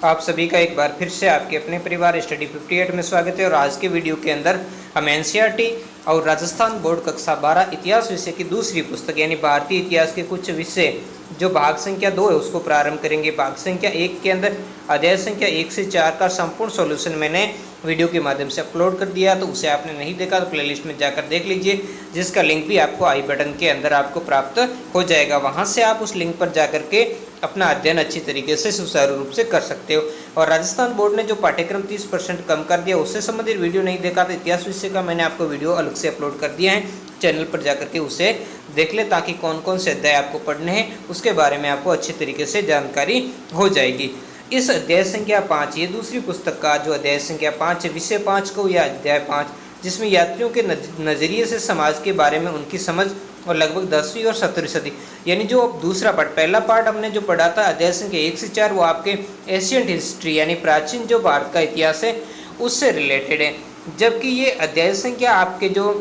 आप सभी का एक बार फिर से आपके अपने परिवार स्टडी 58 में स्वागत है। और आज के वीडियो के अंदर हम एनसीईआरटी और राजस्थान बोर्ड कक्षा 12 इतिहास विषय की दूसरी पुस्तक यानी भारतीय इतिहास के कुछ विषय जो भाग संख्या 2 है उसको प्रारंभ करेंगे। भाग संख्या 1 के अंदर अध्याय संख्या 1 से 4 का संपूर्ण सॉल्यूशन मैंने वीडियो के माध्यम से अपलोड कर दिया, तो उसे आपने नहीं देखा तो प्लेलिस्ट में जाकर देख लीजिए, जिसका लिंक भी आपको आई बटन के अंदर आपको प्राप्त हो जाएगा। वहां से आप उस लिंक पर जाकर के अपना अध्ययन अच्छी तरीके से सुचारू रूप से कर सकते हो। और राजस्थान बोर्ड ने जो पाठ्यक्रम 30% कम कर दिया उससे संबंधित वीडियो नहीं देखा तो इतिहास विषय का मैंने आपको वीडियो अलग से अपलोड कर दिया है, चैनल पर जाकर के उसे देख ले, ताकि कौन कौन से अध्याय आपको पढ़ने हैं उसके बारे में आपको अच्छी तरीके से जानकारी हो जाएगी। इस अध्याय संख्या 5 ये दूसरी पुस्तक का जो अध्याय संख्या 5 है, विषय 5 को या अध्याय 5, जिसमें यात्रियों के नज़रिए से समाज के बारे में उनकी समझ और लगभग 10वीं और 17वीं सदी, यानी जो अब दूसरा पार्ट, पहला पार्ट हमने जो पढ़ा था अध्याय संख्या 1 से 4 वो आपके एशियंट हिस्ट्री यानी प्राचीन जो भारत का इतिहास है उससे रिलेटेड है, जबकि ये अध्याय संख्या आपके जो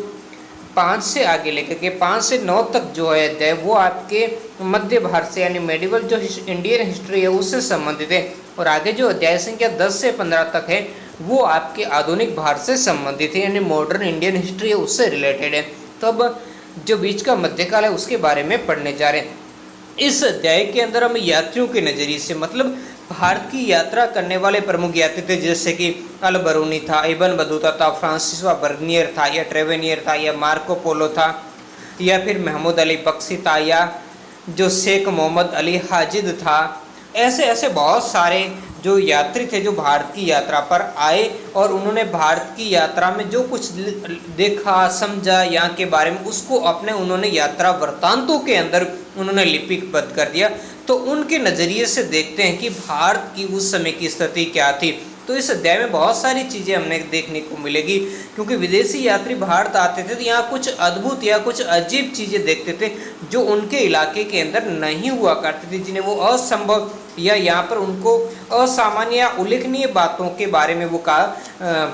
5 से आगे लेकर के 5 से 9 तक जो है अध्याय वो आपके मध्य भारत से यानी मेडिवल जो इंडियन हिस्ट्री है उससे संबंधित है। और आगे जो अध्याय संख्या 10 से 15 तक है वो आपके आधुनिक भारत से संबंधित है यानी मॉडर्न इंडियन हिस्ट्री है उससे रिलेटेड है। तो अब जो बीच का मध्यकाल है उसके बारे में पढ़ने जा रहे हैं। इस अध्याय के अंदर हम यात्रियों के नज़रिए से, मतलब भारत की यात्रा करने वाले प्रमुख यात्री थे, जैसे कि अल बरूनी था, इबन बतूता था, फ्रांसिसवा बर्नियर था या ट्रेवेनियर था या मार्को पोलो था या फिर महमूद अली बख्शी था या जो शेख मोहम्मद अली हाजिद था। ऐसे ऐसे बहुत सारे जो यात्री थे जो भारत की यात्रा पर आए और उन्होंने भारत की यात्रा में जो कुछ देखा समझा यहाँ के बारे में उसको अपने उन्होंने यात्रा वृत्तांतों के अंदर उन्होंने लिपिबद्ध कर दिया। तो उनके नज़रिए से देखते हैं कि भारत की उस समय की स्थिति क्या थी। तो इस अध्याय में बहुत सारी चीज़ें हमने देखने को मिलेगी, क्योंकि विदेशी यात्री भारत आते थे तो यहाँ कुछ अद्भुत या कुछ अजीब चीज़ें देखते थे जो उनके इलाके के अंदर नहीं हुआ करती थी, जिन्हें वो असंभव या यहाँ पर उनको असामान्य या उल्लेखनीय बातों के बारे में वो का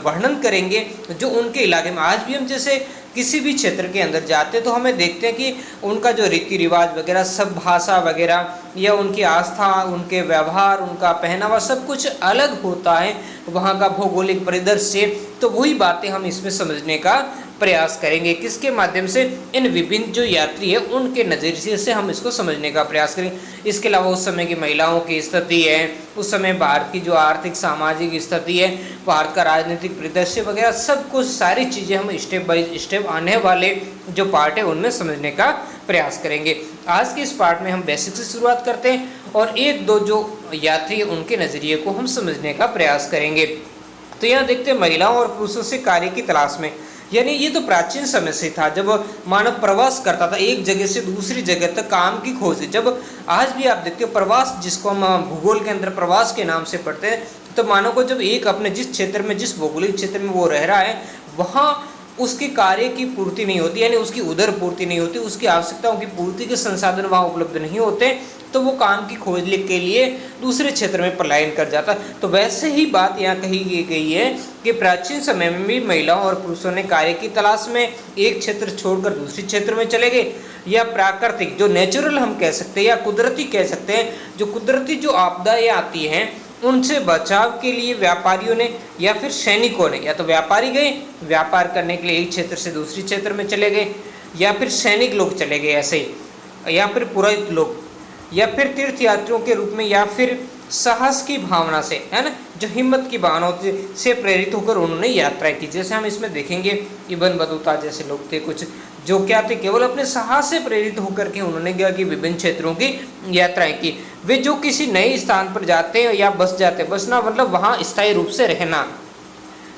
वर्णन करेंगे जो उनके इलाके में। आज भी हम जैसे किसी भी क्षेत्र के अंदर जाते हैं तो हमें देखते हैं कि उनका जो रीति रिवाज वगैरह सब, भाषा वगैरह या उनकी आस्था, उनके व्यवहार, उनका पहनावा सब कुछ अलग होता है, वहाँ का भौगोलिक परिदृश्य। तो वही बातें हम इसमें समझने का प्रयास करेंगे, किसके माध्यम से, इन विभिन्न जो यात्री है उनके नज़रिए से हम इसको समझने का प्रयास करेंगे। इसके अलावा उस समय की महिलाओं की स्थिति है, उस समय भारत की जो आर्थिक सामाजिक स्थिति है, भारत का राजनीतिक परिदृश्य वगैरह सब कुछ सारी चीज़ें हम स्टेप बाय स्टेप आने वाले जो पार्ट है उनमें समझने का प्रयास करेंगे। आज के इस पार्ट में हम बेसिक से शुरुआत करते हैं और एक दो जो यात्री है उनके नज़रिए को हम समझने का प्रयास करेंगे। तो यहाँ देखते हैं महिलाओं और पुरुषों से कार्य की तलाश में, यानी ये तो प्राचीन समय से था जब मानव प्रवास करता था एक जगह से दूसरी जगह तक काम की खोज। जब आज भी आप देखते हो प्रवास, जिसको हम भूगोल के अंदर प्रवास के नाम से पढ़ते हैं, तो मानव को जब एक अपने जिस क्षेत्र में, जिस भौगोलिक क्षेत्र में वो रह रहा है वहाँ उसके कार्य की पूर्ति नहीं होती, यानी उसकी उदर पूर्ति नहीं होती, उसकी आवश्यकताओं की पूर्ति के संसाधन वहाँ उपलब्ध नहीं होते, तो वो काम की खोज के लिए दूसरे क्षेत्र में पलायन कर जाता। तो वैसे ही बात यहाँ कही गई है कि प्राचीन समय में भी महिलाओं और पुरुषों ने कार्य की तलाश में एक क्षेत्र छोड़कर दूसरे क्षेत्र में चले गए, या प्राकृतिक जो नेचुरल हम कह सकते हैं या कुदरती कह सकते हैं, जो कुदरती जो आपदाएं आती हैं उनसे बचाव के लिए व्यापारियों ने या फिर सैनिकों ने, या तो व्यापारी गए व्यापार करने के लिए एक क्षेत्र से दूसरे क्षेत्र में चले गए, या फिर सैनिक लोग चले गए ऐसे ही, या फिर पुरोहित लोग, या फिर तीर्थयात्रियों के रूप में, या फिर साहस की भावना से, है ना, जो हिम्मत की भावना से प्रेरित होकर उन्होंने यात्रा की। जैसे हम इसमें देखेंगे इबन बतूता जैसे लोग थे कुछ, जो क्या थे, केवल अपने साहस से प्रेरित होकर के उन्होंने क्या कि विभिन्न क्षेत्रों की यात्राएं की। वे जो किसी नए स्थान पर जाते हैं या बस जाते हैं, बसना मतलब वहाँ स्थायी रूप से रहना,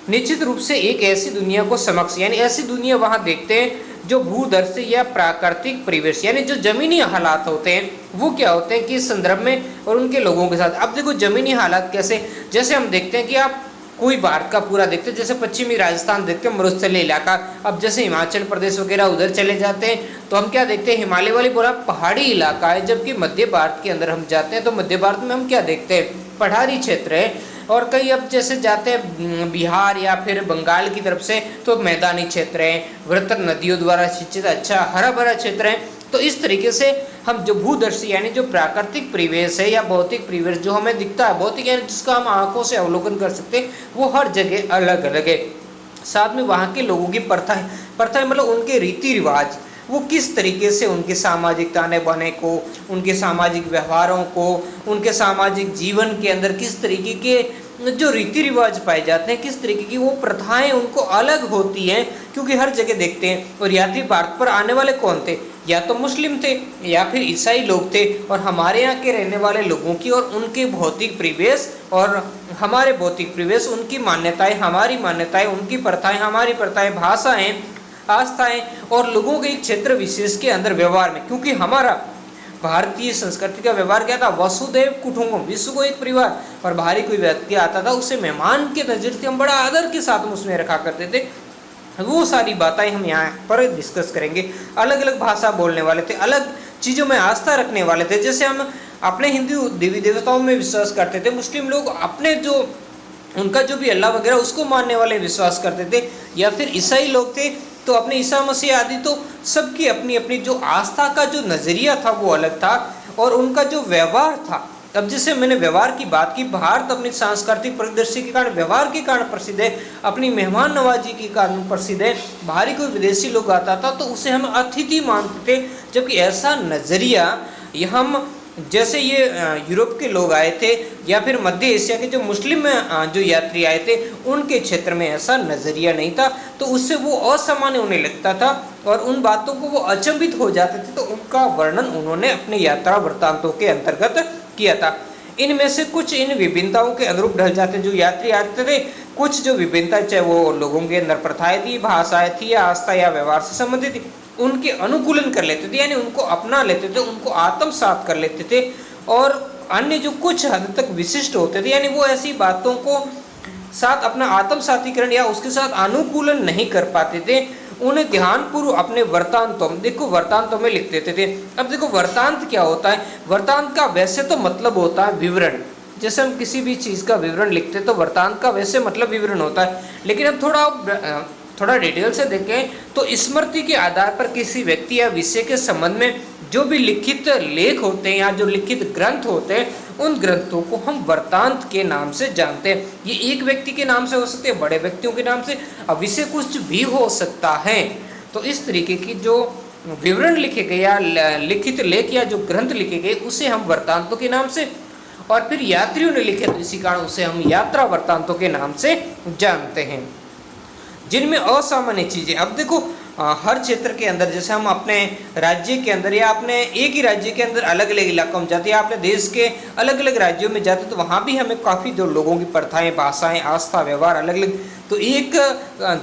निश्चित रूप से एक ऐसी दुनिया को समक्ष, यानी ऐसी दुनिया वहाँ देखते हैं जो भूदर्शी या प्राकृतिक परिवेश, यानी जो जमीनी हालात होते हैं वो क्या होते हैं कि इस संदर्भ में और उनके लोगों के साथ। अब देखो जमीनी हालात कैसे, जैसे हम देखते हैं कि आप कोई भारत का पूरा देखते हैं, जैसे पश्चिमी राजस्थान देखते हैं मरुस्थलीय इलाका, अब जैसे हिमाचल प्रदेश वगैरह उधर चले जाते हैं तो हम क्या देखते हैं, हिमालय वाली पूरा पहाड़ी इलाका है। जबकि मध्य भारत के अंदर हम जाते हैं तो मध्य भारत में हम क्या देखते हैं, पठारी क्षेत्र है। और कई अब जैसे जाते हैं बिहार या फिर बंगाल की तरफ से, तो मैदानी क्षेत्र है, वृहत्तर नदियों द्वारा सिंचित अच्छा हरा भरा क्षेत्र है। तो इस तरीके से हम जो भूदर्शी यानी जो प्राकृतिक परिवेश है या भौतिक परिवेश जो हमें दिखता है, भौतिक यानी जिसका हम आंखों से अवलोकन कर सकते हैं, वो हर जगह अलग अलग है। साथ में वहाँ के लोगों की प्रथाएं मतलब उनके रीति रिवाज, वो किस तरीके से उनके सामाजिक ताने बाने को, उनके सामाजिक व्यवहारों को, उनके सामाजिक जीवन के अंदर किस तरीके के जो रीति रिवाज पाए जाते हैं, किस तरीके की वो प्रथाएं उनको अलग होती हैं, क्योंकि हर जगह देखते हैं। और यात्री भारत पर आने वाले कौन थे, या तो मुस्लिम थे या फिर ईसाई लोग थे। और हमारे यहाँ के रहने वाले लोगों की और उनके भौतिक परिवेश और हमारे भौतिक परिवेश, उनकी मान्यताएं हमारी मान्यताएं, उनकी प्रथाएं हमारी प्रथाएं, भाषाएं, आस्थाएं और लोगों के एक क्षेत्र विशेष के अंदर व्यवहार में, क्योंकि हमारा भारतीय संस्कृति का व्यवहार क्या था, वसुदैव कुटुंबकम, विश्व को एक परिवार। और बाहरी कोई व्यक्ति आता था उसे मेहमान के नजर से हम बड़ा आदर के साथ उसमें रखा करते थे। वो सारी बातें हम यहाँ पर डिस्कस करेंगे। अलग अलग भाषा बोलने वाले थे, अलग चीज़ों में आस्था रखने वाले थे। जैसे हम अपने हिंदू देवी देवताओं में विश्वास करते थे, मुस्लिम लोग अपने जो उनका जो भी अल्लाह वगैरह उसको मानने वाले विश्वास करते थे, या फिर ईसाई लोग थे तो अपने ईसा मसीह आदि। तो सबकी अपनी अपनी जो आस्था का जो नज़रिया था वो अलग था, और उनका जो व्यवहार था। अब जैसे मैंने व्यवहार की बात की, भारत अपनी सांस्कृतिक परिदृश्य के कारण, व्यवहार के कारण प्रसिद्ध है, अपनी मेहमान नवाजी के कारण प्रसिद्ध है। बाहरी कोई विदेशी लोग आता था तो उसे हम अतिथि मानते थे, जबकि ऐसा नज़रिया हम जैसे ये यूरोप के लोग आए थे या फिर मध्य एशिया के जो मुस्लिम जो यात्री आए थे, उनके क्षेत्र में ऐसा नज़रिया नहीं था। तो उससे वो असामान्य होने लगता था और उन बातों को वो अचंभित हो जाते थे। तो उनका वर्णन उन्होंने अपने यात्रा वृत्तांतों के अंतर्गत किया था। इनमें से कुछ इन विभिन्नताओं के अनुरूप ढल जाते जो यात्री आते थे। कुछ जो विभिन्नता, चाहे वो लोगों के अंदर प्रथाएं थी, भाषाएं थी, या आस्था या व्यवहार से संबंधित थी, उनके अनुकूलन कर लेते थे, यानी उनको अपना लेते थे, उनको आत्मसात कर लेते थे। और अन्य जो कुछ हद तक विशिष्ट होते थे, यानी वो ऐसी बातों को साथ अपना आत्मसातीकरण या उसके साथ अनुकूलन नहीं कर पाते थे, उन्हें ध्यानपूर्वक अपने वृत्तांतों में, देखो वृत्तांतों में लिख देते थे। अब देखो वृत्तांत क्या होता है, वृत्तांत का वैसे तो मतलब होता है विवरण। जैसे हम किसी भी चीज़ का विवरण लिखते हैं तो वृत्तांत का वैसे मतलब विवरण होता है, लेकिन अब थोड़ा डिटेल से देखें तो स्मृति के आधार पर किसी व्यक्ति या विषय के संबंध में जो भी लिखित लेख होते हैं या जो लिखित ग्रंथ होते हैं, उन ग्रंथों को हम वृत्तांत के नाम से जानते हैं। ये एक व्यक्ति के नाम से हो सकते हैं, बड़े व्यक्तियों के नाम से, अब विषय कुछ भी हो सकता है। तो इस तरीके की जो विवरण लिखे गए या लिखित लेख या जो ग्रंथ लिखे गए उसे हम वृत्तांतों के नाम से, और फिर यात्रियों ने लिखे तो इसी कारण उसे हम यात्रा वृत्तांतों के नाम से जानते हैं, जिनमें असामान्य चीज़ें। अब देखो हर क्षेत्र के अंदर, जैसे हम अपने राज्य के अंदर या अपने एक ही राज्य के अंदर अलग अलग इलाकों में जाते हैं, या अपने देश के अलग अलग राज्यों में जाते हैं, तो वहाँ भी हमें काफ़ी जो लोगों की प्रथाएं, भाषाएं, आस्था, व्यवहार अलग अलग। तो एक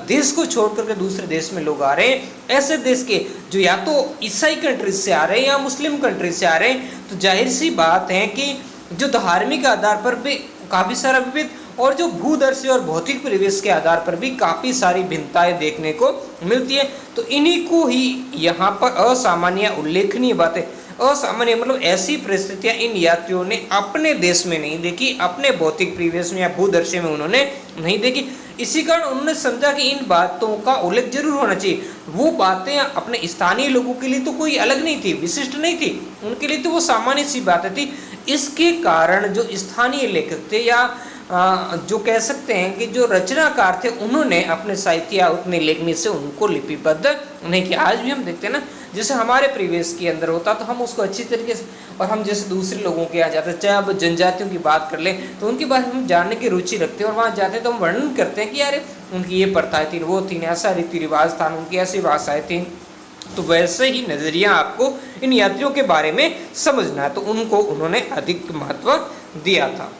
देश को छोड़ करके दूसरे देश में लोग आ रहे हैं, ऐसे देश के जो या तो ईसाई कंट्रीज से आ रहे हैं या मुस्लिम कंट्रीज से आ रहे हैं, तो जाहिर सी बात है कि जो धार्मिक आधार पर भी काफ़ी सारा विविध, और जो भूदर्शी और भौतिक परिवेश के आधार पर भी काफ़ी सारी भिन्नताएं देखने को मिलती है। तो इन्हीं को ही यहाँ पर असामान्य उल्लेखनीय बातें, असामान्य मतलब ऐसी परिस्थितियाँ इन यात्रियों ने अपने देश में नहीं देखी, अपने भौतिक परिवेश में या भूदर्शी में उन्होंने नहीं देखी। इसी कारण उन्होंने समझा कि इन बातों का उल्लेख जरूर होना चाहिए। वो बातें अपने स्थानीय लोगों के लिए तो कोई अलग नहीं थी, विशिष्ट नहीं थी, उनके लिए तो वो सामान्य सी बातें थी। इसके कारण जो स्थानीय लेखक थे या जो कह सकते हैं कि जो रचनाकार थे, उन्होंने अपने साहित्य या अपनी लेखनी से उनको लिपिबद्ध नहीं किया। आज भी हम देखते हैं ना, जैसे हमारे परिवेश के अंदर होता तो हम उसको अच्छी तरीके से, और हम जैसे दूसरे लोगों के यहाँ जाते हैं, चाहे अब जनजातियों की बात कर लें तो उनके बारे में हम जानने की रुचि रखते हैं, और वहाँ जाते हैं तो हम वर्णन करते हैं कि यार उनकी ये प्रथाएं थी, वो थी, ऐसा रीति रिवाज था, उनकी ऐसी भाषाएँ थी। तो वैसे ही नज़रिया आपको इन यात्रियों के बारे में समझना है, तो उनको उन्होंने अधिक महत्व दिया था।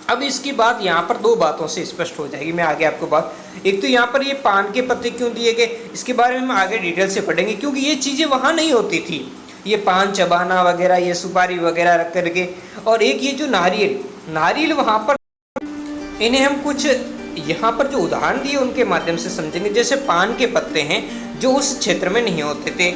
अब इसकी बात यहाँ पर दो बातों से स्पष्ट हो जाएगी, मैं आगे आपको बात, एक तो यहाँ पर ये पान के पत्ते क्यों दिए गए, इसके बारे में हम आगे डिटेल से पढ़ेंगे, क्योंकि ये चीज़ें वहाँ नहीं होती थी, ये पान चबाना वगैरह, ये सुपारी वगैरह रख करके। और एक ये जो नारियल वहाँ पर, इन्हें हम कुछ यहाँ पर जो उदाहरण दिए उनके माध्यम से समझेंगे। जैसे पान के पत्ते हैं जो उस क्षेत्र में नहीं होते थे।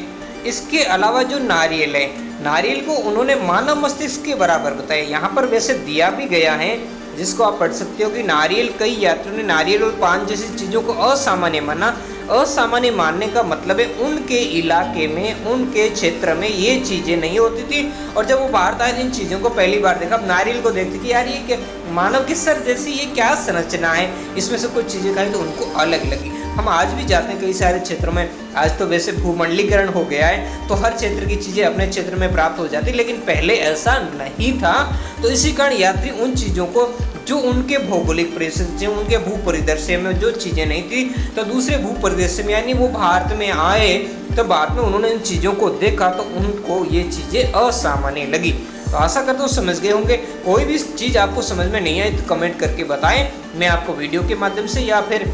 इसके अलावा जो नारियल है, नारियल को उन्होंने मानव मस्तिष्क के बराबर बताया। यहाँ पर वैसे दिया भी गया है जिसको आप पढ़ सकते हो कि नारियल, कई यात्रियों ने नारियल और पान जैसी चीज़ों को असामान्य माना। असामान्य मानने का मतलब है उनके इलाके में, उनके क्षेत्र में ये चीज़ें नहीं होती थी, और जब वो भारत आए इन चीज़ों को पहली बार देखा। अब नारियल को देखते कि यार ये क्या मानव के सर जैसी ये क्या संरचना है, इसमें से कुछ चीज़ें खाई तो उनको अलग लगी। हम आज भी जाते हैं कई सारे क्षेत्रों में, आज तो वैसे भूमंडलीकरण हो गया है तो हर क्षेत्र की चीज़ें अपने क्षेत्र में प्राप्त हो जाती, लेकिन पहले ऐसा नहीं था। तो इसी कारण यात्री उन चीज़ों को जो उनके भौगोलिक परिस्थिति, उनके भू परिदृश्य में जो चीज़ें नहीं थी, तो दूसरे भू परिदृश्य में यानी वो भारत में आए तो बाद में उन्होंने इन चीज़ों को देखा तो उनको ये चीज़ें असामान्य लगी। तो आशा करता हूँ समझ गए होंगे। कोई भी चीज़ आपको समझ में नहीं आई तो कमेंट करके बताएं, मैं आपको वीडियो के माध्यम से या फिर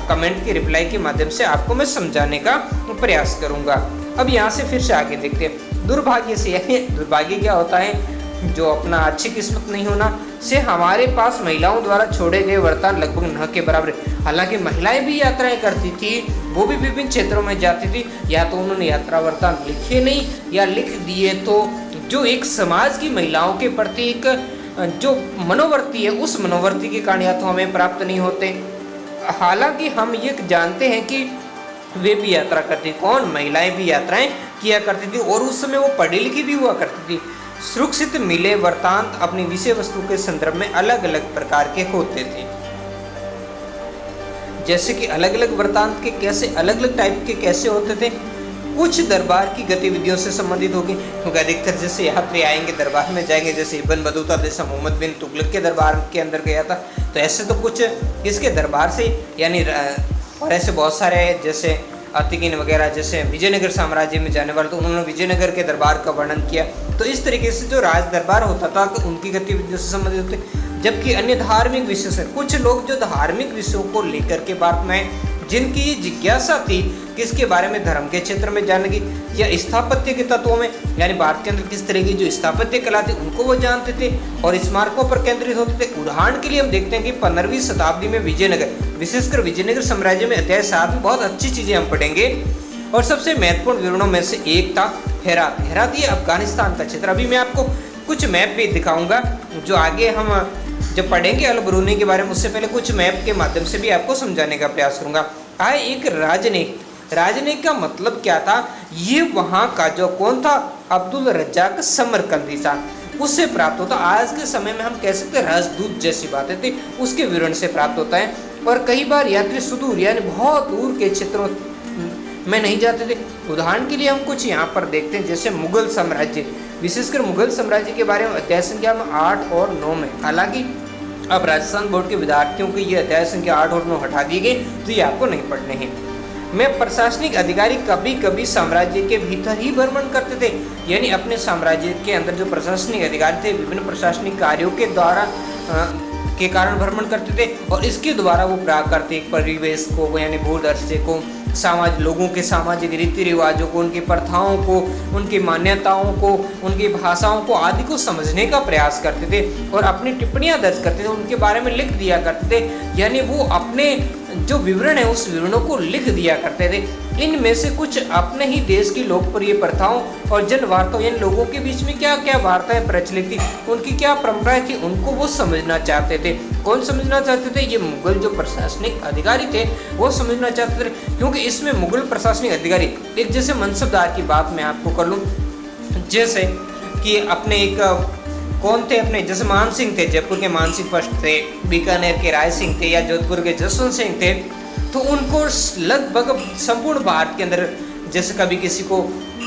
कमेंट के रिप्लाई के माध्यम से आपको मैं समझाने का प्रयास करूँगा। अब यहाँ से फिर से आगे देखते हैं। दुर्भाग्य से, यानी दुर्भाग्य क्या होता है, जो अपना अच्छी किस्मत नहीं होना से हमारे पास महिलाओं द्वारा छोड़े गए वरदान लगभग न के बराबर। हालांकि महिलाएं भी यात्राएं करती थी, वो भी विभिन्न क्षेत्रों में जाती थी, या तो उन्होंने यात्रा वरदान लिखे नहीं या लिख दिए तो जो एक समाज की महिलाओं के प्रति एक जो मनोवृत्ति है, उस मनोवृत्ति के कारण या तो हमें प्राप्त नहीं होते। हालांकि हम ये जानते हैं कि वे भी यात्रा करती, कौन, महिलाएं भी यात्राएं किया करती थी, और उस समय वो पढ़ी लिखी भी हुआ करती थी। सुरक्षित मिले वृत्तांत अपनी विषय वस्तु के संदर्भ में अलग अलग प्रकार के होते थे। जैसे कि अलग अलग वृत्तांत के कैसे, अलग अलग टाइप के कैसे होते थे। कुछ दरबार की गतिविधियों से संबंधित होगी, क्योंकि अधिकतर जैसे यात्री आएंगे दरबार में जाएंगे, जैसे इब्न बतूता जैसा मोहम्मद बिन तुगलक के दरबार के अंदर गया था, तो ऐसे तो कुछ इसके दरबार से, यानी और ऐसे बहुत सारे जैसे अतिकिन वगैरह जैसे विजयनगर साम्राज्य में जाने वाले, तो उन्होंने विजयनगर के दरबार का वर्णन किया। तो इस तरीके से जो राज दरबार होता था उनकी गतिविधियों से संबंधित होते। जबकि अन्य धार्मिक विषय से, कुछ लोग जो धार्मिक विषयों को लेकर के बात में, जिनकी जिज्ञासा थी किसके बारे में, धर्म के क्षेत्र में जानने की, या स्थापत्य के तत्वों में, यानी भारत के अंदर किस तरह की जो स्थापत्य कला थी उनको वो जानते थे और स्मारकों पर केंद्रित होते थे। उदाहरण के लिए हम देखते हैं कि 15वीं शताब्दी में विजयनगर, विशेषकर विजयनगर साम्राज्य में अध्याय 7 में बहुत अच्छी चीजें हम पढ़ेंगे, और सबसे महत्वपूर्ण विवरणों में से एक था हेरात। हेरात ये अफगानिस्तान का क्षेत्र। अभी मैं आपको कुछ मैप भी दिखाऊंगा जो आगे हम जब पढ़ेंगे अल बरूनी के बारे में, उससे पहले कुछ मैप के माध्यम से भी आपको समझाने का प्रयास करूंगा। आए एक राजनयिक, राजनयिक का मतलब क्या था, ये वहाँ का जो कौन था, अब्दुल रज्जाक समरकंदी था, उससे प्राप्त होता। आज के समय में हम कह सकते हैं राजदूत जैसी बातें थी, उसके विवरण से प्राप्त होता है। और कई बार यात्री सुदूर यानी बहुत दूर के क्षेत्रों में नहीं जाते थे। उदाहरण के लिए हम कुछ यहाँ पर देखते हैं, जैसे मुगल साम्राज्य, विशेषकर मुगल साम्राज्य के बारे में अध्याय संख्या में 8 और 9 में। हालांकि अब राजस्थान बोर्ड के विद्यार्थियों को ये अध्याय संख्या 8 और 9 हटा दिए गए, तो ये आपको नहीं पढ़ने हैं। में प्रशासनिक अधिकारी कभी कभी साम्राज्य के भीतर ही भ्रमण करते थे, यानी अपने साम्राज्य के अंदर जो प्रशासनिक अधिकारी थे विभिन्न प्रशासनिक कार्यों के द्वारा के कारण भ्रमण करते थे, और इसके द्वारा वो प्राकृतिक परिवेश को यानी भूदृश्य को, समाज, लोगों के सामाजिक रीति रिवाजों को, उनकी प्रथाओं को, उनकी मान्यताओं को, उनकी भाषाओं को आदि को समझने का प्रयास करते थे और अपनी टिप्पणियां दर्ज करते थे, उनके बारे में लिख दिया करते थे। यानी वो अपने जो विवरण है उस विवरणों को लिख दिया करते थे। इनमें से कुछ अपने ही देश की लोकप्रिय प्रथाओं और जन वार्ताओं, यानी लोगों के बीच में क्या क्या वार्ताएं प्रचलित थी, उनकी क्या परंपराएं थी, उनको वो समझना चाहते थे। कौन समझना चाहते थे? ये मुगल जो प्रशासनिक अधिकारी थे वो समझना चाहते थे, क्योंकि इसमें मुगल प्रशासनिक अधिकारी एक जैसे मनसबदार की बात मैं आपको कर लूँ, जैसे कि अपने एक कौन थे, अपने जैसे मान सिंह थे, जयपुर के मान सिंह फर्स्ट थे, बीकानेर के राय सिंह थे, या जोधपुर के जसवंत सिंह थे, तो उनको लगभग संपूर्ण भारत के अंदर, जैसे कभी किसी को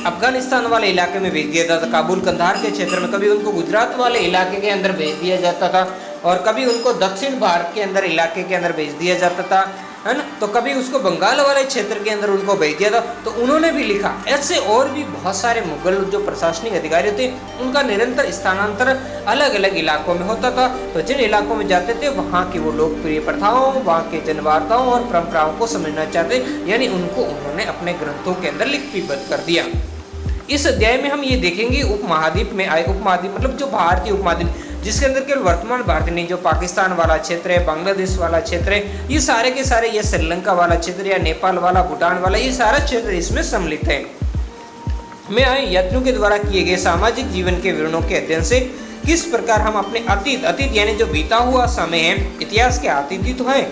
अफगानिस्तान वाले इलाके में भेज दिया जाता था, काबुल कंधार के क्षेत्र में, कभी उनको गुजरात वाले इलाके के अंदर भेज दिया जाता था, और कभी उनको दक्षिण भारत के अंदर इलाके के अंदर भेज दिया जाता था, है ना, तो कभी उसको बंगाल वाले क्षेत्र के अंदर उनको भेज दिया था। तो उन्होंने भी लिखा। ऐसे और भी बहुत सारे मुगल जो प्रशासनिक अधिकारी थे उनका निरंतर स्थानांतर अलग अलग इलाकों में होता था। तो जिन इलाकों में जाते थे वहाँ की वो लोकप्रिय प्रथाओं, वहाँ के जनवार्ताओं और परंपराओं को समझना चाहते, यानी उनको उन्होंने अपने ग्रंथों के अंदर लिपिबद्ध कर दिया। इस अध्याय में हम ये देखेंगे उपमहाद्वीप में आए, उपमहाद्वीप मतलब जो भारतीय उपमहाद्वीप, जिसके अंदर केवल वर्तमान भारत नहीं, जो पाकिस्तान वाला क्षेत्र है, बांग्लादेश वाला क्षेत्र है, ये सारे के सारे, ये श्रीलंका वाला क्षेत्र या नेपाल वाला, भूटान वाला, ये सारा क्षेत्र इसमें सम्मिलित है। में आए यात्रियों के द्वारा किए गए सामाजिक जीवन के विवरणों के अध्ययन से किस प्रकार हम अपने अतीत यानी जो बीता हुआ समय है, इतिहास के अतीत ही तो है,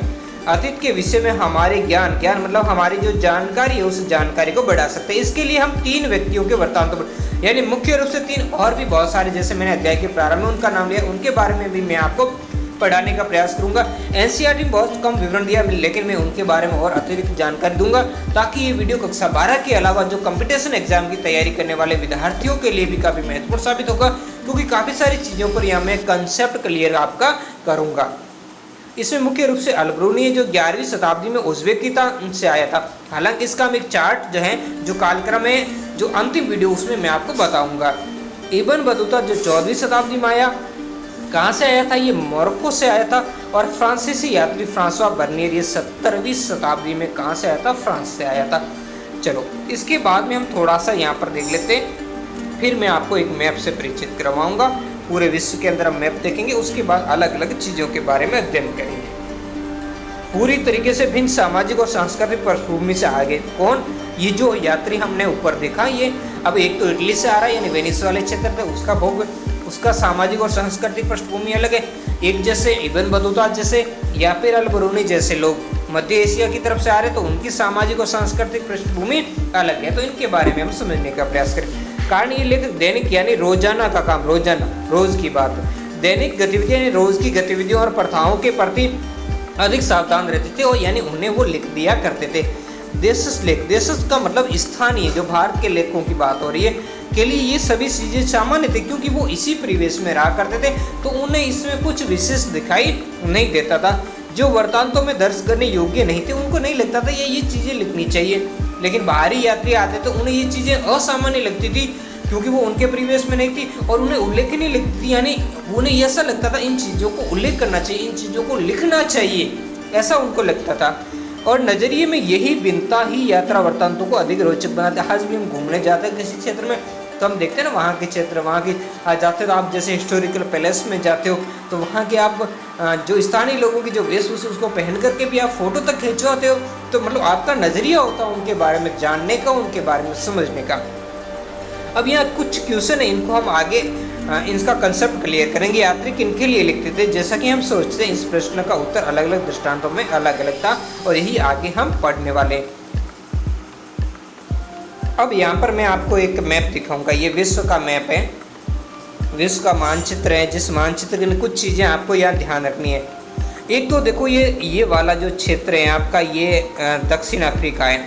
अतीत के विषय में हमारे ज्ञान मतलब हमारी जो जानकारी है उस जानकारी को बढ़ा सकते हैं। इसके लिए हम 3 व्यक्तियों के वृत्तांतों यानी मुख्य रूप से 3 और भी बहुत सारे, जैसे मैंने अध्याय के प्रारंभ में उनका नाम लिया, उनके बारे में भी मैं आपको पढ़ाने का प्रयास करूंगा। एनसीईआरटी में बहुत कम विवरण दिया, लेकिन मैं उनके बारे में और अतिरिक्त जानकारी दूंगा, ताकि ये वीडियो कक्षा 12 के अलावा जो कंपटीशन एग्जाम की तैयारी करने वाले विद्यार्थियों के लिए भी काफी महत्वपूर्ण साबित होगा, क्योंकि काफी सारी चीजों पर यहाँ मैं कंसेप्ट क्लियर आपका करूंगा। इसमें मुख्य रूप से अल-बिरूनी है, जो 11वीं शताब्दी में उज़्बेकिस्तान से आया था। हालांकि इसका हम एक चार्ट जो है, जो कालक्रम है, जो अंतिम वीडियो उसमें मैं आपको बताऊंगा। इब्न बतूता जो 14वीं शताब्दी में आया, कहाँ से आया था? ये मोरक्को से आया था। और फ्रांसीसी यात्री फ्रांसवा बर्नियर ये 17वीं शताब्दी में कहाँ से आया था? फ्रांस से आया था। चलो इसके बाद में हम थोड़ा सा यहाँ पर देख लेते हैं, फिर मैं आपको एक मैप से परिचित करवाऊंगा। पूरे विश्व के अंदर हम मैप देखेंगे, उसके बाद अलग अलग चीज़ों के बारे में अध्ययन करेंगे। पूरी तरीके से भिन्न सामाजिक और सांस्कृतिक पृष्ठभूमि से आगे कौन? ये जो यात्री हमने ऊपर देखा, ये अब एक तो इटली से आ रहा है, यानी वेनिस वाले क्षेत्र थे, उसका भोग, उसका सामाजिक और सांस्कृतिक पृष्ठभूमि अलग है। एक जैसे इब्न बतूता जैसे या फिर अल-बिरूनी जैसे लोग मध्य एशिया की तरफ से आ रहे, तो उनकी सामाजिक और सांस्कृतिक पृष्ठभूमि अलग है। तो इनके बारे में हम समझने का प्रयास करें। कारण ये लेखक दैनिक यानी रोजाना का काम, रोज की बात, दैनिक गतिविधियां यानी रोज की गतिविधियों और प्रथाओं के प्रति अधिक सावधान रहते थे, और यानी उन्हें वो लिख दिया करते थे। देशज लेख, देशज का मतलब स्थानीय, जो भारत के लेखों की बात हो रही है, के लिए ये सभी चीज़ें सामान्य थे, क्योंकि वो इसी परिवेश में रहा करते थे, तो उन्हें इसमें कुछ विशेष दिखाई नहीं देता था। जो वृत्तांतों में दर्ज करने योग्य नहीं थे, उनको नहीं लगता था ये चीज़ें लिखनी चाहिए। लेकिन बाहरी यात्री आते तो उन्हें ये चीज़ें असामान्य लगती थी, क्योंकि वो उनके परिवेश में नहीं थी और उन्हें उल्लेखनीय लगती थी, यानी उन्हें ऐसा लगता था इन चीज़ों को उल्लेख करना चाहिए, इन चीज़ों को लिखना चाहिए, ऐसा उनको लगता था। और नज़रिए में यही भिन्नता ही यात्रा वृत्तांतों को अधिक रोचक बनाते हैं। आज भी हम घूमने जाते हैं किसी क्षेत्र में, तो हम देखते हैं ना वहाँ के क्षेत्र, वहाँ की जाते हो तो आप जैसे हिस्टोरिकल पैलेस में जाते हो, तो वहाँ के आप जो स्थानीय लोगों की जो वेशभूषा उसको पहन करके भी आप फोटो तक खिंचवाते हो, तो मतलब आपका नज़रिया होता है उनके बारे में जानने का, उनके बारे में समझने का। अब यहाँ कुछ क्वेश्चन है, इनको हम आगे इनका कंसेप्ट क्लियर करेंगे। यात्री किनके लिए लिखते थे? जैसा कि हम सोचते हैं, इस प्रश्न का उत्तर अलग अलग दृष्टांतों में अलग अलग था, और यही आगे हम पढ़ने वाले हैं। अब यहाँ पर मैं आपको एक मैप दिखाऊंगा। ये विश्व का मैप है, विश्व का मानचित्र है, जिस मानचित्र में कुछ चीज़ें आपको यहाँ ध्यान रखनी है। एक तो देखो ये वाला जो क्षेत्र है आपका, ये दक्षिण अफ्रीका है,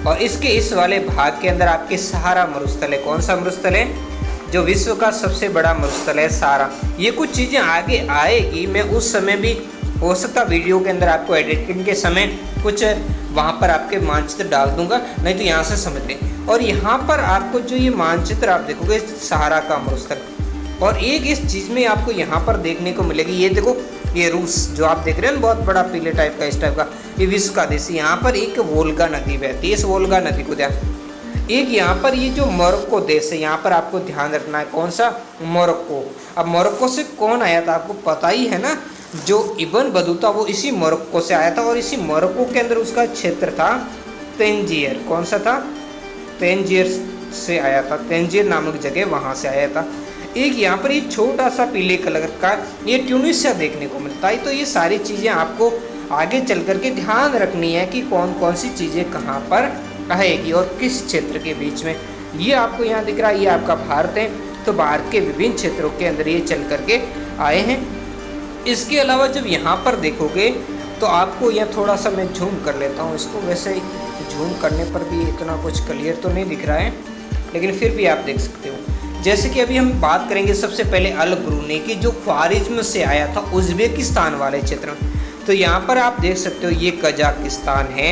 और इसके इस वाले भाग के अंदर आपके सहारा मरुस्थल है। कौन सा मरुस्थल है? जो विश्व का सबसे बड़ा मरुस्थल है, सहारा। ये कुछ चीज़ें आगे आएगी, मैं उस समय भी हो सकता वीडियो के अंदर आपको एडिटिंग के समय कुछ वहाँ पर आपके मानचित्र डाल दूंगा, नहीं तो यहाँ से समझ लें। और यहाँ पर आपको जो ये मानचित्र आप देखोगे सहारा का मरुस्थल, और एक इस चीज़ में आपको यहाँ पर देखने को मिलेगी, ये देखो, ये रूस जो आप देख रहे हैं बहुत बड़ा पीले टाइप का, इस टाइप का, ये विश्व का देश। यहाँ पर एक वोल्गा नदी बहती है, इस वोल्गा नदी को ध्यान। एक यहाँ पर ये जो मोरक्को देश है, यहाँ पर आपको ध्यान रखना है। कौन सा? मोरक्को। अब मोरक्को से कौन आया था आपको पता ही है ना, जो इब्न बतूता वो इसी मोरक्को से आया था, और इसी मोरक्को के अंदर उसका क्षेत्र था तंजीर। कौन सा था? तंजीर से आया था, तंजीर नामक जगह, वहाँ से आया था। एक यहाँ पर ये छोटा सा पीले कलर का ये ट्यूनिसिया देखने को मिलता है। तो ये सारी चीज़ें आपको आगे चल करके ध्यान रखनी है कि कौन कौन सी चीज़ें कहाँ पर आएगी और किस क्षेत्र के बीच में। ये आपको यहाँ दिख रहा है, ये आपका भारत है, तो भारत के विभिन्न क्षेत्रों के अंदर ये चल करके आए हैं। इसके अलावा जब यहाँ पर देखोगे तो आपको यह थोड़ा सा मैं झूम कर लेता हूँ इसको, वैसे झूम करने पर भी इतना कुछ क्लियर तो नहीं दिख रहा है, लेकिन फिर भी आप देख सकते हो। जैसे कि अभी हम बात करेंगे सबसे पहले अल-बिरूनी की, जो ख्वारिज्म से आया था उज़्बेकिस्तान वाले क्षेत्र में। तो यहाँ पर आप देख सकते हो ये कजाकिस्तान है,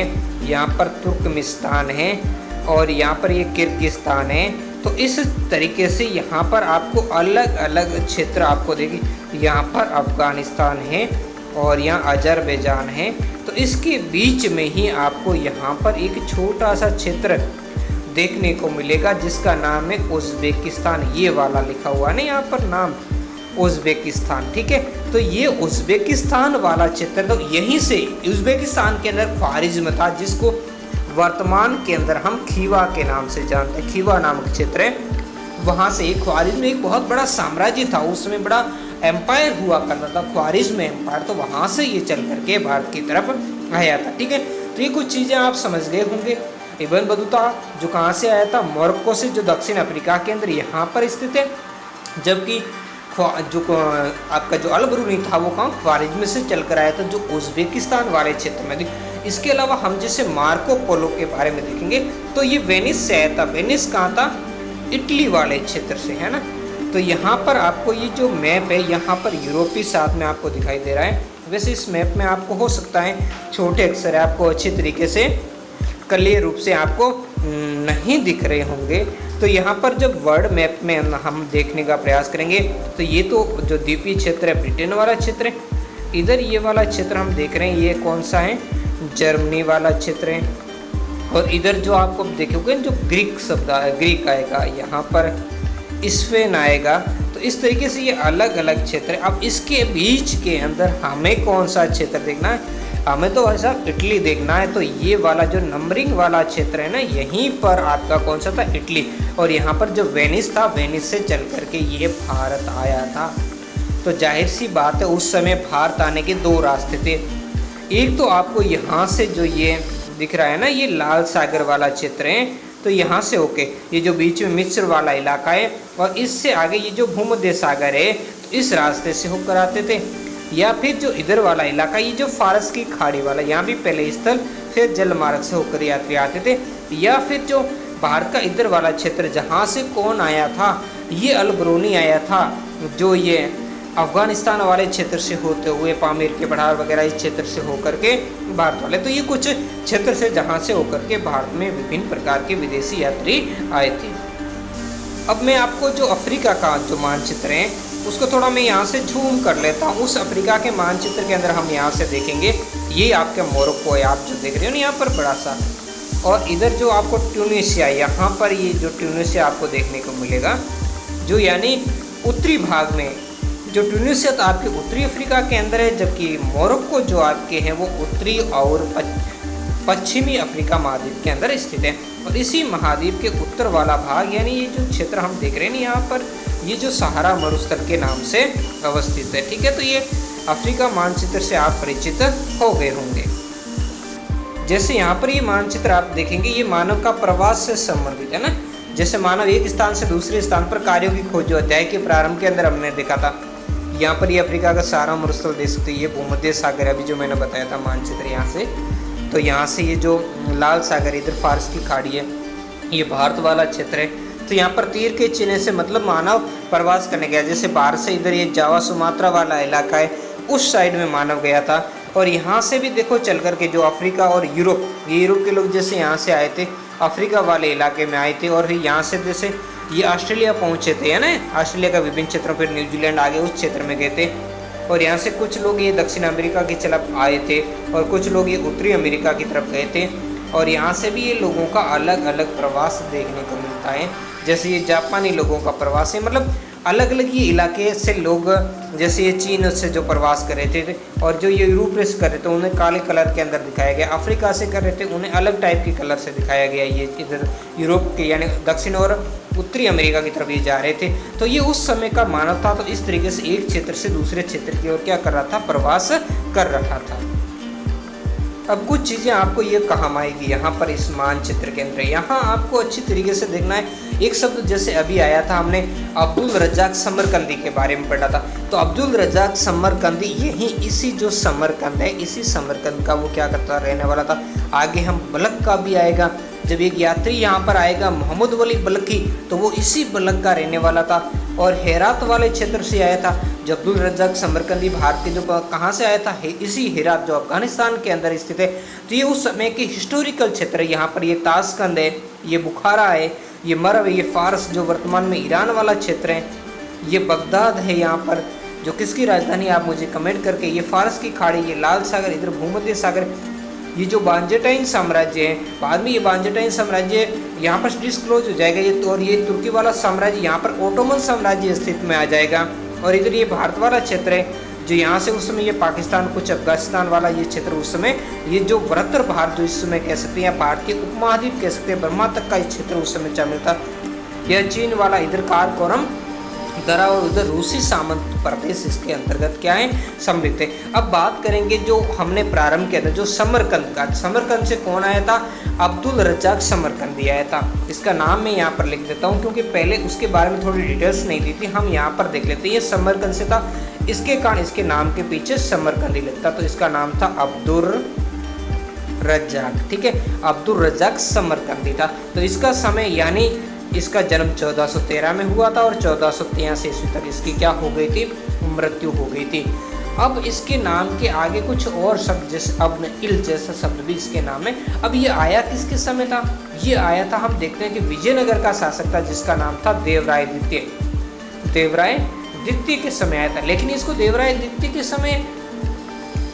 यहाँ पर तुर्कमिस्तान है, और यहाँ पर ये किर्गिस्तान है। तो इस तरीके से यहाँ पर आपको अलग अलग क्षेत्र आपको देखिए, यहाँ पर अफ़गानिस्तान है और यहाँ अजरबैजान है। तो इसके बीच में ही आपको यहाँ पर एक छोटा सा क्षेत्र देखने को मिलेगा जिसका नाम है उज़्बेकिस्तान। ये वाला लिखा हुआ है यहाँ पर नाम उज़्बेकिस्तान, ठीक है। तो ये उज़्बेकिस्तान वाला क्षेत्र, तो यहीं से उज़्बेकिस्तान के अंदर ख्वारिज्म था, जिसको वर्तमान के अंदर हम खीवा के नाम से जानते हैं। खीवा नामक क्षेत्र है, वहाँ से ख्वारिज़्म एक बहुत बड़ा साम्राज्य था, उस समय बड़ा एम्पायर हुआ करता था, ख्वारिज़्म एम्पायर, तो वहाँ से ये चल करके भारत की तरफ आया था। ठीक है, तो ये कुछ चीज़ें आप समझ गए होंगे। इब्न बतूता जो कहाँ से आया था, मोरक्को से, जो दक्षिण अफ्रीका के अंदर यहाँ पर स्थित है। जबकि जो आपका जो अल बरूनी था वो कहाँ, ख्वारिज़्म से चल कर आया था, जो उज़्बेकिस्तान वाले क्षेत्र में। इसके अलावा हम जैसे मार्को पोलो के बारे में देखेंगे तो ये वेनिस से आया था। वेनिस कहाँ था, इटली वाले क्षेत्र से, है ना। तो यहाँ पर आपको ये जो मैप है, यहाँ पर यूरोपीय साथ में आपको दिखाई दे रहा है। वैसे इस मैप में आपको हो सकता है छोटे अक्षर आपको अच्छी तरीके से क्लियर रूप से आपको नहीं दिख रहे होंगे। तो यहाँ पर जब वर्ल्ड मैप में हम देखने का प्रयास करेंगे तो ये तो जो द्वीपीय क्षेत्र है ब्रिटेन वाला क्षेत्र है, इधर ये वाला क्षेत्र हम देख रहे हैं, ये कौन सा है, जर्मनी वाला क्षेत्र है। और इधर जो आपको देखोगे जो ग्रीक शब्द ग्रीक आएगा, यहाँ पर स्पेन आएगा। तो इस तरीके से ये अलग अलग क्षेत्र है। अब इसके बीच के अंदर हमें कौन सा क्षेत्र देखना है, हमें तो ऐसा इटली देखना है। तो ये वाला जो नंबरिंग वाला क्षेत्र है ना, यहीं पर आपका कौन सा था, इटली। और यहाँ पर जो वेनिस था, वेनिस से चल करके ये भारत आया था। तो जाहिर सी बात है उस समय भारत आने के दो रास्ते थे। एक तो आपको यहाँ से जो ये दिख रहा है ना, ये लाल सागर वाला क्षेत्र है, तो यहाँ से होके ये जो बीच में मिस्र वाला इलाका है, और इससे आगे ये जो भूमध्य सागर है, तो इस रास्ते से होकर आते थे। या फिर जो इधर वाला इलाका, ये जो फारस की खाड़ी वाला, यहाँ भी पहले स्थल फिर जल मार्ग से होकर यात्री आते थे। या फिर जो भारत का इधर वाला क्षेत्र, जहाँ से कौन आया था, ये अल बरूनी आया था, जो ये अफगानिस्तान वाले क्षेत्र से होते हुए पामीर के पठार वगैरह इस क्षेत्र से होकर के भारत वाले। तो ये कुछ क्षेत्र से जहाँ से होकर के भारत में विभिन्न प्रकार के विदेशी यात्री आए थे। अब मैं आपको जो अफ्रीका का जो मानचित्र है उसको थोड़ा मैं यहाँ से झूम कर लेता हूँ। उस अफ्रीका के मानचित्र के अंदर हम यहाँ से देखेंगे, ये आपके मोरक्को है, आप जो देख रहे हो ना यहाँ पर बड़ा सा। और इधर जो आपको ट्यूनीशिया, यहाँ पर ये जो ट्यूनीशिया आपको देखने को मिलेगा, जो यानी उत्तरी भाग में जो ट्यूनीशिया तो आपके उत्तरी अफ्रीका के अंदर है, जबकि मोरक्को जो आपके हैं वो उत्तरी और पश्चिमी अफ्रीका महाद्वीप के अंदर स्थित है। और इसी महाद्वीप के उत्तर वाला भाग, यानी ये जो क्षेत्र हम देख रहे हैं यहाँ पर, ये जो सहारा मरुस्थल के नाम से अवस्थित है। ठीक है, तो ये अफ्रीका मानचित्र से आप परिचित हो गए होंगे। जैसे यहाँ पर ये मानचित्र आप देखेंगे, ये मानव का प्रवास से संबंधित है ना। जैसे मानव एक स्थान से दूसरे स्थान पर कार्यों की खोज, जो अध्याय के प्रारंभ के अंदर हमने देखा था, यहाँ पर ये अफ्रीका का सहारा मरुस्थल देख सकते हैं। ये भूमध्य सागर अभी जो मैंने बताया था मानचित्र यहाँ से, तो यहाँ से ये जो लाल सागर, इधर फारस की खाड़ी है, ये भारत वाला क्षेत्र है। तो यहाँ पर तीर के चिन्ह से मतलब मानव प्रवास करने गया। जैसे भारत से इधर ये जावा सुमात्रा वाला इलाका है, उस साइड में मानव गया था। और यहाँ से भी देखो चल कर के जो अफ्रीका और यूरोप, ये यूरोप के लोग जैसे यहाँ से आए थे, अफ्रीका वाले इलाके में आए थे, और फिर यहाँ से जैसे ये ऑस्ट्रेलिया पहुँचे थे, है ना, ऑस्ट्रेलिया का विभिन्न क्षेत्रों, फिर न्यूजीलैंड आगे उस क्षेत्र में गए थे। और यहाँ से कुछ लोग ये दक्षिण अमेरिका की तरफ आए थे, और कुछ लोग ये उत्तरी अमेरिका की तरफ गए थे। और यहाँ से भी ये लोगों का अलग अलग प्रवास देखने को मिलता है। जैसे ये जापानी लोगों का प्रवास है, मतलब अलग अलग ये इलाके से लोग, जैसे ये चीन से जो प्रवास कर रहे थे, और जो ये यूरोप से कर रहे थे उन्हें काले कलर के अंदर दिखाया गया। अफ्रीका से कर रहे थे उन्हें अलग टाइप के कलर से दिखाया गया। ये इधर यूरोप के यानी दक्षिण और उत्तरी अमेरिका की तरफ ये जा रहे थे। तो ये उस समय का मानव था, तो इस तरीके से एक क्षेत्र से दूसरे क्षेत्र की ओर क्या कर रहा था, प्रवास कर रहा था। अब कुछ चीज़ें आपको ये काम आएगी यहाँ पर इस मानचित्र के अंदर। यहाँ आपको अच्छी तरीके से देखना है। एक शब्द जैसे अभी आया था, हमने अब्दुल रज़ाक समरकंदी के बारे में पढ़ा था। तो अब्दुल रज़ाक समरकंदी यही इसी जो समरकंद है, इसी समरकंद का वो क्या करता रहने वाला था। आगे हम बलक का भी आएगा, जब एक यात्री यहाँ पर आएगा मोहम्मद वली बलकी, तो वो इसी बलक का रहने वाला था। और हेरात वाले क्षेत्र से आया था। जो अब्दुल रज़ाक समरकंदी भारत के जो कहाँ से आया था, इसी हेरात जो अफगानिस्तान के अंदर स्थित है। तो ये उस समय के हिस्टोरिकल क्षेत्र है। यहाँ पर ये ताशकंद है, ये बुखारा है, ये मरव है, ये फारस जो वर्तमान में ईरान वाला क्षेत्र है, ये बगदाद है यहाँ पर, जो किसकी राजधानी आप मुझे कमेंट करके, ये फारस की खाड़ी, ये लाल सागर, इधर भूमध्य सागर, ये जो बांजेटाइन साम्राज्य है, बाद में ये बांजेटाइन साम्राज्य यहाँ पर डिस्क्लोज हो जाएगा ये, और ये तुर्की वाला साम्राज्य यहाँ पर ओटोमन साम्राज्य स्थित में आ जाएगा। और इधर ये भारत वाला क्षेत्र है, जो यहाँ से उस समय ये पाकिस्तान, कुछ अफगानिस्तान वाला ये क्षेत्र, उस समय ये जो बृहत्तर भारत जो इस समय कह सकते हैं, या भारत के उपमहाद्वीप कह सकते हैं, ब्रह्मा तक का ये क्षेत्र उस समय शामिल था। यह चीन वाला इधर कारकोरम दरा और उधर रूसी सामंत प्रदेश इसके अंतर्गत क्या है, सम्मिलित है। अब बात करेंगे जो हमने प्रारंभ किया था, जो समरकंद का, समरकंद से कौन आया था, अब्दुल रज्जाक समरकंदी आया था। इसका नाम मैं यहाँ पर लिख देता हूँ क्योंकि पहले उसके बारे में थोड़ी डिटेल्स नहीं दी थी, हम यहाँ पर देख लेते हैं। ये समरकंद से था, इसके कारण इसके नाम के पीछे समरकंदी लगता, तो इसका नाम था अब्दुल रज्जाक, ठीक है, अब्दुल रज्जाक समरकंदी था। तो इसका समय यानी इसका जन्म 1413 में हुआ था और 1483 ईस्वी तक इसकी क्या हो गई थी, मृत्यु हो गई थी। अब इसके नाम के आगे कुछ और शब्द जैसे अब इल जैसा शब्द भी इसके नाम है। अब ये आया किसके समय था, ये आया था, हम देखते हैं कि विजयनगर का शासक था जिसका नाम था देवराय द्वितीय, देवराय द्वितीय के समय आया था। लेकिन इसको देवराय द्वितीय के समय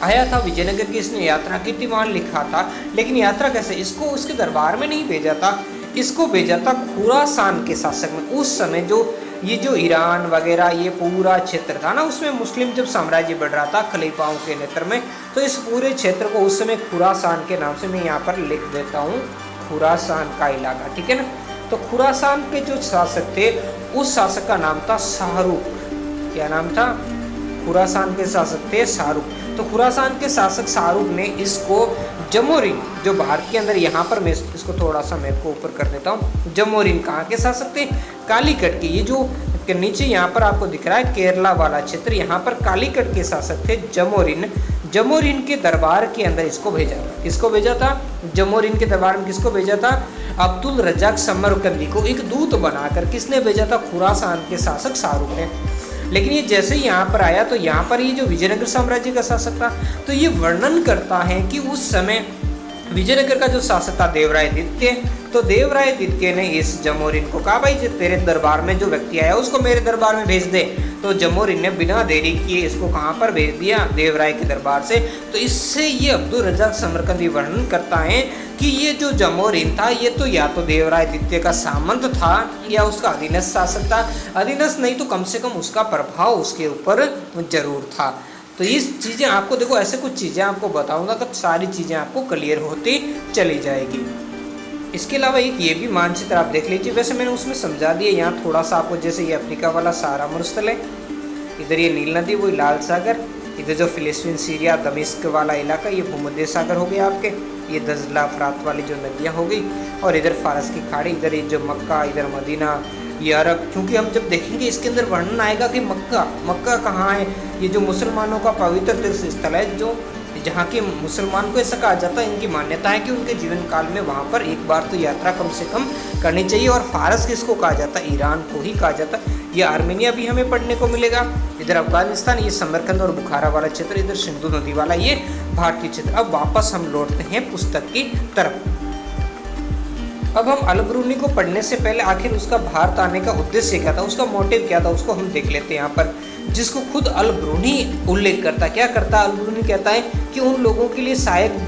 आया था, विजयनगर की इसने यात्रा की थी, वहाँ लिखा था, लेकिन यात्रा कैसे, इसको उसके दरबार में नहीं भेजा था, इसको भेजा था खुरासान के शासक में। उस समय जो ये जो ईरान वगैरह ये पूरा क्षेत्र था ना, उसमें मुस्लिम जब साम्राज्य बढ़ रहा था खलीफाओं के नेतृत्व में, तो इस पूरे क्षेत्र को उस समय खुरासान के नाम से मैं यहाँ पर लिख देता हूँ, खुरासान का इलाका, ठीक है ना। तो खुरासान के जो शासक थे उस शासक का नाम था शाहरुख, क्या नाम था, खुरासान के शासक थे शाहरुख। तो खुरासान के शासक शाहरुख ने इसको जमोरिन, जो भारत के अंदर, यहाँ पर मैं इसको थोड़ा सा मैप को ऊपर कर देता हूँ, जमोरिन कहाँ के शासक थे, कालीकट के, ये जो नीचे यहाँ पर आपको दिख रहा है केरला वाला क्षेत्र, यहाँ पर कालीकट के शासक थे जमोरिन। जमोरिन के दरबार के अंदर इसको भेजा था, किसको भेजा था, जमोरिन के दरबार में किसको भेजा था, अब्दुल रज्जाक समरकंदी को एक दूत बनाकर किसने भेजा था, खुरासान के शासक शाहरुख ने। लेकिन ये जैसे ही यहाँ पर आया तो यहाँ पर ये जो विजयनगर साम्राज्य का शासक था, तो ये वर्णन करता है कि उस समय विजयनगर का जो शासक था देवराय द्वितीय, तो देवराय द्वितीय ने इस जमोरिन को कहा, भाई जो तेरे दरबार में जो व्यक्ति आया उसको मेरे दरबार में भेज दे। तो जमोरिन ने बिना देरी किए इसको कहाँ पर भेज दिया, देवराय के दरबार से। तो इससे ये अब्दुल रज्जाक समरकंदी वर्णन करता है कि ये जो जमोरिन था ये तो या तो देवराय द्वितीय का सामंत था या उसका अधीनस्थ शासक था, अधीनस्थ नहीं तो कम से कम उसका प्रभाव उसके ऊपर जरूर था। तो इस चीज़ें आपको देखो, ऐसे कुछ चीज़ें आपको बताऊंगा तो सारी चीज़ें आपको क्लियर होती चली जाएगी। इसके अलावा एक ये भी मानचित्र आप देख लीजिए, वैसे मैंने उसमें समझा दिया, यहाँ थोड़ा सा आपको, जैसे ये अफ्रीका वाला सारा मरुस्थल है, इधर ये नील नदी, वो लाल सागर, इधर जो फिलिस्तीन सीरिया दमिश्क वाला इलाका ये भूमध्य सागर हो गया आपके, ये दजला फरात वाली जो नदियाँ हो गई, और इधर फारस की खाड़ी, इधर ये जो मक्का, इधर मदीना, ये अरब। क्योंकि हम जब देखेंगे इसके अंदर वर्णन आएगा कि मक्का कहाँ है, ये जो मुसलमानों का पवित्र तीर्थ स्थल है, जो जहाँ के मुसलमान को ऐसा कहा जाता है, इनकी मान्यता है कि उनके जीवन काल में वहाँ पर एक बार तो यात्रा कम से कम करनी चाहिए। और फारस किसको कहा जाता है, ईरान को ही कहा जाता है। ये आर्मेनिया भी हमें पढ़ने को मिलेगा, इधर अफगानिस्तान, ये समरकंद और बुखारा वाला क्षेत्र, इधर सिंधु नदी वाला ये भारतीय क्षेत्र। अब वापस हम लौटते हैं पुस्तक की तरफ। अब हम अल ब्रूनी को पढ़ने से पहले आखिर उसका भारत आने का उद्देश्य क्या था, उसका मोटिव क्या था, उसको हम देख लेते हैं यहाँ पर, जिसको खुद अल ब्रूनी उल्लेख करता है। क्या करता है, अल ब्रूनी कहता है कि उन लोगों के लिए शायद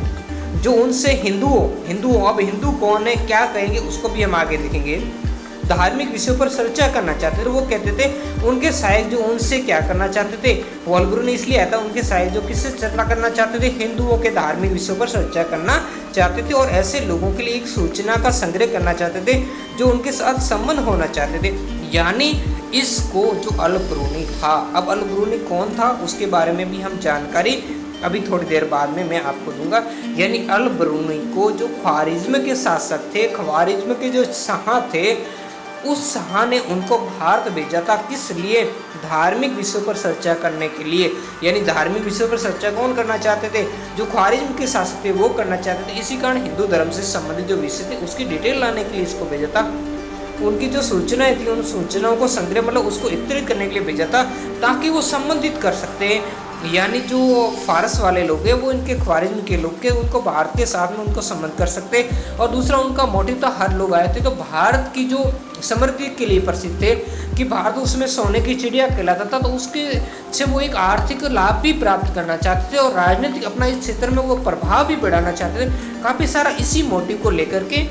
जो उनसे हिंदू हो, अब हिंदू कौन है क्या कहेंगे उसको भी हम आगे देखेंगे, धार्मिक विषयों पर चर्चा करना चाहते थे। वो कहते थे उनके शायक जो उनसे क्या करना चाहते थे, वो अल ब्रूनी इसलिए आता है, उनके शायक जो किससे चर्चा करना चाहते थे, हिंदुओं के धार्मिक विषयों पर चर्चा करना चाहते थे, और ऐसे लोगों के लिए एक सूचना का संग्रह करना चाहते थे जो उनके साथ संबंध होना चाहते थे। यानी इसको जो अल ब्रूनी था, अब अल ब्रूनी कौन था उसके बारे में भी हम जानकारी अभी थोड़ी देर बाद में मैं आपको दूंगा। यानी अल ब्रूनी को जो ख्वारिज्म के शासक थे, ख्वारिज्म के जो शाह थे, उस शाह ने उनको भारत भेजा था, किस लिए, धार्मिक विषयों पर चर्चा करने के लिए। यानी धार्मिक विषयों पर चर्चा कौन करना चाहते थे, जो ख्वारिज्म के शासक थे वो करना चाहते थे। इसी कारण हिंदू धर्म से संबंधित जो विषय थे उसकी डिटेल लाने के लिए इसको भेजा था। उनकी जो सूचनाएं थी उन सूचनाओं को संग्रह मतलब उसको एकत्रित करने के लिए भेजा था, ताकि वो संबंधित कर सकते हैं। यानी जो फारस वाले लोग हैं वो इनके ख्वारिज्म के लोग के उनको भारत के साथ में उनको संबंध कर सकते। और दूसरा उनका मोटिव था, हर लोग आए थे तो भारत की जो समृद्धि के लिए प्रसिद्ध थे कि भारत उसमें सोने की चिड़िया कहलाता था, तो उसके से वो एक आर्थिक लाभ भी प्राप्त करना चाहते थे और राजनीतिक अपना इस क्षेत्र में वो प्रभाव भी बढ़ाना चाहते थे। काफ़ी सारा इसी मोटिव को लेकर के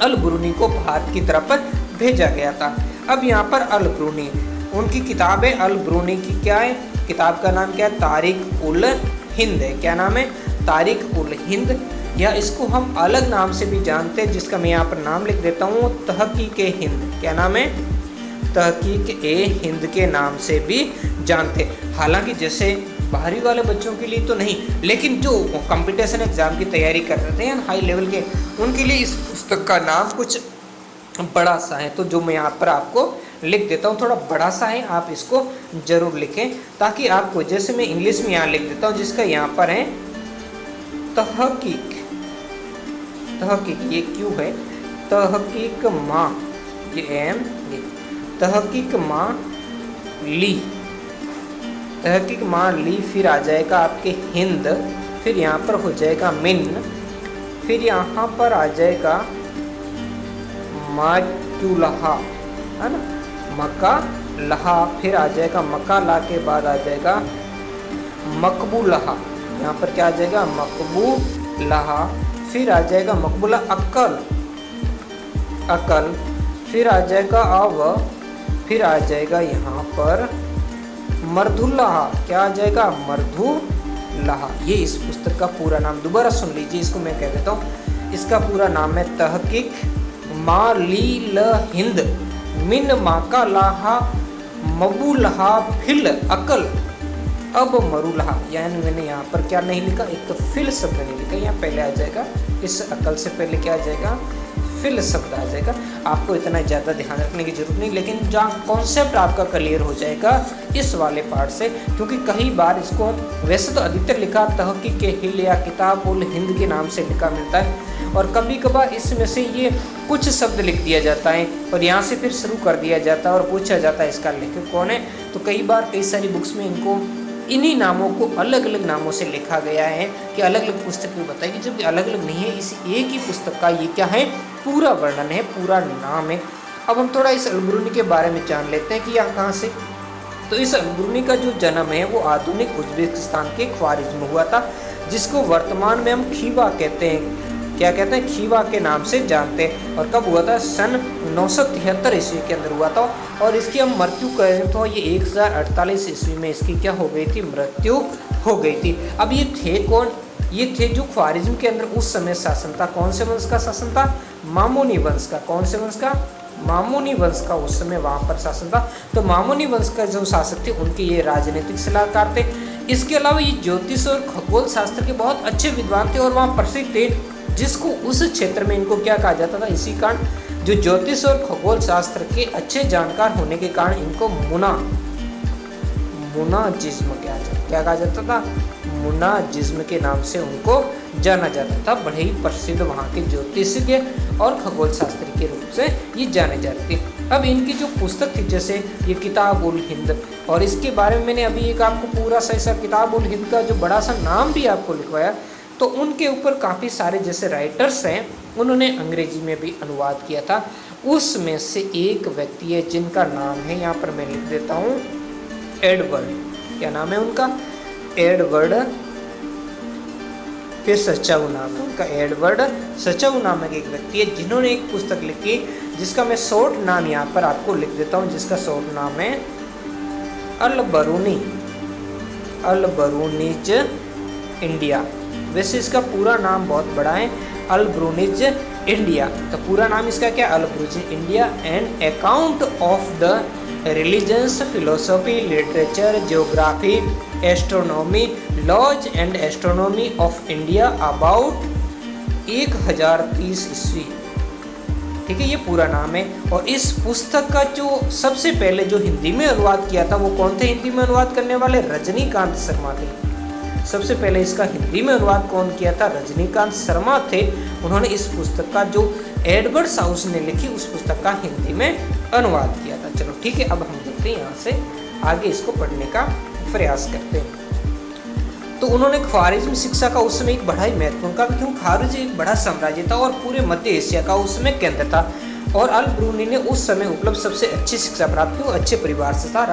अल ब्रूनी को भारत की तरफ भेजा गया था। अब यहाँ पर अल ब्रूनी, उनकी किताब है अल ब्रूनी की, क्या है किताब का नाम, क्या है, तारीख उल हिंद है। क्या नाम है, तारीख उल हिंद। या इसको हम अलग नाम से भी जानते हैं, जिसका मैं यहाँ पर नाम लिख देता हूँ, तहकीक-ए-हिंद। क्या नाम है? तहकीक-ए-हिंद के नाम से भी जानते हैं। हालांकि जैसे बाहरी वाले बच्चों के लिए तो नहीं, लेकिन जो कंपटीशन एग्जाम की तैयारी कर रहे हैं हाई लेवल के, उनके लिए इस पुस्तक का नाम कुछ बड़ा सा है। तो जो मैं यहाँ पर आपको लिख देता हूँ, थोड़ा बड़ा सा है, आप इसको जरूर लिखें ताकि आपको, जैसे मैं इंग्लिश में यहाँ लिख देता हूँ, जिसका यहाँ पर है तहकीक, ये क्यों है, तहकीक माँ, ये एम, ये तहकीक माँ ली, तहकीक माँ ली, फिर आ जाएगा आपके हिंद, फिर यहाँ पर हो जाएगा मिन, फिर यहाँ पर आ जाएगा माकुलहा, है ना, मक्का लहा, फिर आ जाएगा मक्का ला के बाद आ जाएगा मकबूलहा, यहाँ पर क्या आ जाएगा, मकबूलहा, फिर आ जाएगा मकबूला अक्ल, अकल, फिर आ जाएगा अव, फिर आ जाएगा यहाँ पर मर्दुल्लाहा, क्या आ जाएगा, मर्दुल्लाहा। ये इस पुस्तक का पूरा नाम, दोबारा सुन लीजिए, इसको मैं कह देता हूँ। इसका पूरा नाम है तहकीक मा ली ल हिंद मिन माका लाहा मबूलहा फिल अकल अब मरुलहा। यानी मैंने यहाँ पर क्या नहीं लिखा, एक तो फिल शब्द नहीं लिखा, यहाँ पहले आ जाएगा, इस अकल से पहले क्या आ जाएगा, फिल शब्द आ जाएगा। आपको इतना ज़्यादा ध्यान रखने की जरूरत नहीं, लेकिन जहाँ कॉन्सेप्ट आपका क्लियर हो जाएगा इस वाले पार्ट से, क्योंकि कई बार इसको वैसे तो अधिकतर लिखा तहकीक-ए-हिंद या किताब-उल-हिंद के नाम से लिखा मिलता है, और कभी कभार इसमें से ये कुछ शब्द लिख दिया जाता है और यहाँ से फिर शुरू कर दिया जाता है और पूछा जाता है इसका लेखक कौन है। तो कई बार कई सारी बुक्स में इनको इन्हीं नामों को अलग अलग नामों से लिखा गया है कि अलग अलग पुस्तक में बताएगी, जबकि अलग अलग नहीं है, इसी एक ही पुस्तक का ये क्या है, पूरा वर्णन है, पूरा नाम है। अब हम थोड़ा इस अल-बिरूनी के बारे में जान लेते हैं कि यह कहाँ से। तो इस अल-बिरूनी का जो जन्म है वो आधुनिक उज्बेकिस्तान के ख्वारिज़्म में हुआ था, जिसको वर्तमान में हम खीवा कहते हैं। क्या कहते हैं, खीवा के नाम से जानते हैं। और कब हुआ था, सन 973 ईस्वी के अंदर हुआ था। और इसकी हम मृत्यु करें तो ये 1048 ईस्वी में इसकी क्या हो गई थी, मृत्यु हो गई थी। अब ये थे कौन, ये थे जो ख्वारिज़्म के अंदर उस समय शासन था। कौन से वंश का शासन था, मामूनी वंश का। कौन से वंश का, मामूनी वंश का उस समय वहाँ पर शासन था। तो मामूनी वंश का जो शासक थे उनके ये राजनीतिक सलाहकार थे। इसके अलावा ये ज्योतिष और खगोल शास्त्र के बहुत अच्छे विद्वान थे और वहाँ प्रसिद्ध थे, जिसको उस क्षेत्र में इनको क्या कहा जाता था, इसी कारण जो ज्योतिष और खगोल शास्त्र के अच्छे जानकार होने के कारण इनको मुनाजिज्म क्या कहा जाता था, मुनाजिज्म के नाम से उनको जाना जाता था। बड़े ही प्रसिद्ध वहाँ के ज्योतिषज्ञ और खगोल शास्त्री के रूप से ये जाने जाते थे। अब इनकी जो पुस्तक थी, जैसे ये किताब-उल-हिंद, और इसके बारे में मैंने अभी एक आपको पूरा सा किताब-उल-हिंद का जो बड़ा सा नाम भी आपको लिखवाया, तो उनके ऊपर काफ़ी सारे जैसे राइटर्स हैं, उन्होंने अंग्रेजी में भी अनुवाद किया था। उसमें से एक व्यक्ति है जिनका नाम है, यहाँ पर मैं लिख देता हूँ, एडवर्ड। क्या नाम है उनका, एडवर्ड, फिर सचाऊ नाम है उनका, एडवर्ड सचाऊ नामक एक व्यक्ति है, जिन्होंने एक पुस्तक लिखी जिसका मैं शॉर्ट नाम यहाँ पर आपको लिख देता हूँ, जिसका शॉर्ट नाम है अल-बिरूनी, अल-बिरूनीज इंडिया। वैसे इसका पूरा नाम बहुत बड़ा है, अल-बिरूनीज इंडिया। तो पूरा नाम इसका क्या, Alberuni's India and account of the religions, philosophy, literature, geography, astronomy, laws and astronomy of India about 1030 ईस्वी। ठीक है, ये पूरा नाम है। और इस पुस्तक का जो सबसे पहले जो हिंदी में अनुवाद किया था वो कौन थे, हिंदी में अनुवाद करने वाले रजनीकांत शर्मा थे। सबसे पहले इसका हिंदी में अनुवाद कौन किया था, रजनीकांत शर्मा थे। उन्होंने इस पुस्तक का जो एडवर्ड साउस ने लिखी उस पुस्तक का हिंदी में अनुवाद किया था। चलो ठीक है, अब हम देखते हैं यहाँ से आगे इसको पढ़ने का प्रयास करते हैं। तो उन्होंने ख्वारिज़्म शिक्षा का उस समय एक बड़ा ही महत्वपूर्ण का, क्यों ख्वारिज़्म एक बड़ा साम्राज्य था और पूरे मध्य एशिया का उस समय केंद्र था। और अल-बिरूनी ने उस समय उपलब्ध सबसे अच्छी शिक्षा प्राप्त की। वो अच्छे परिवार से था,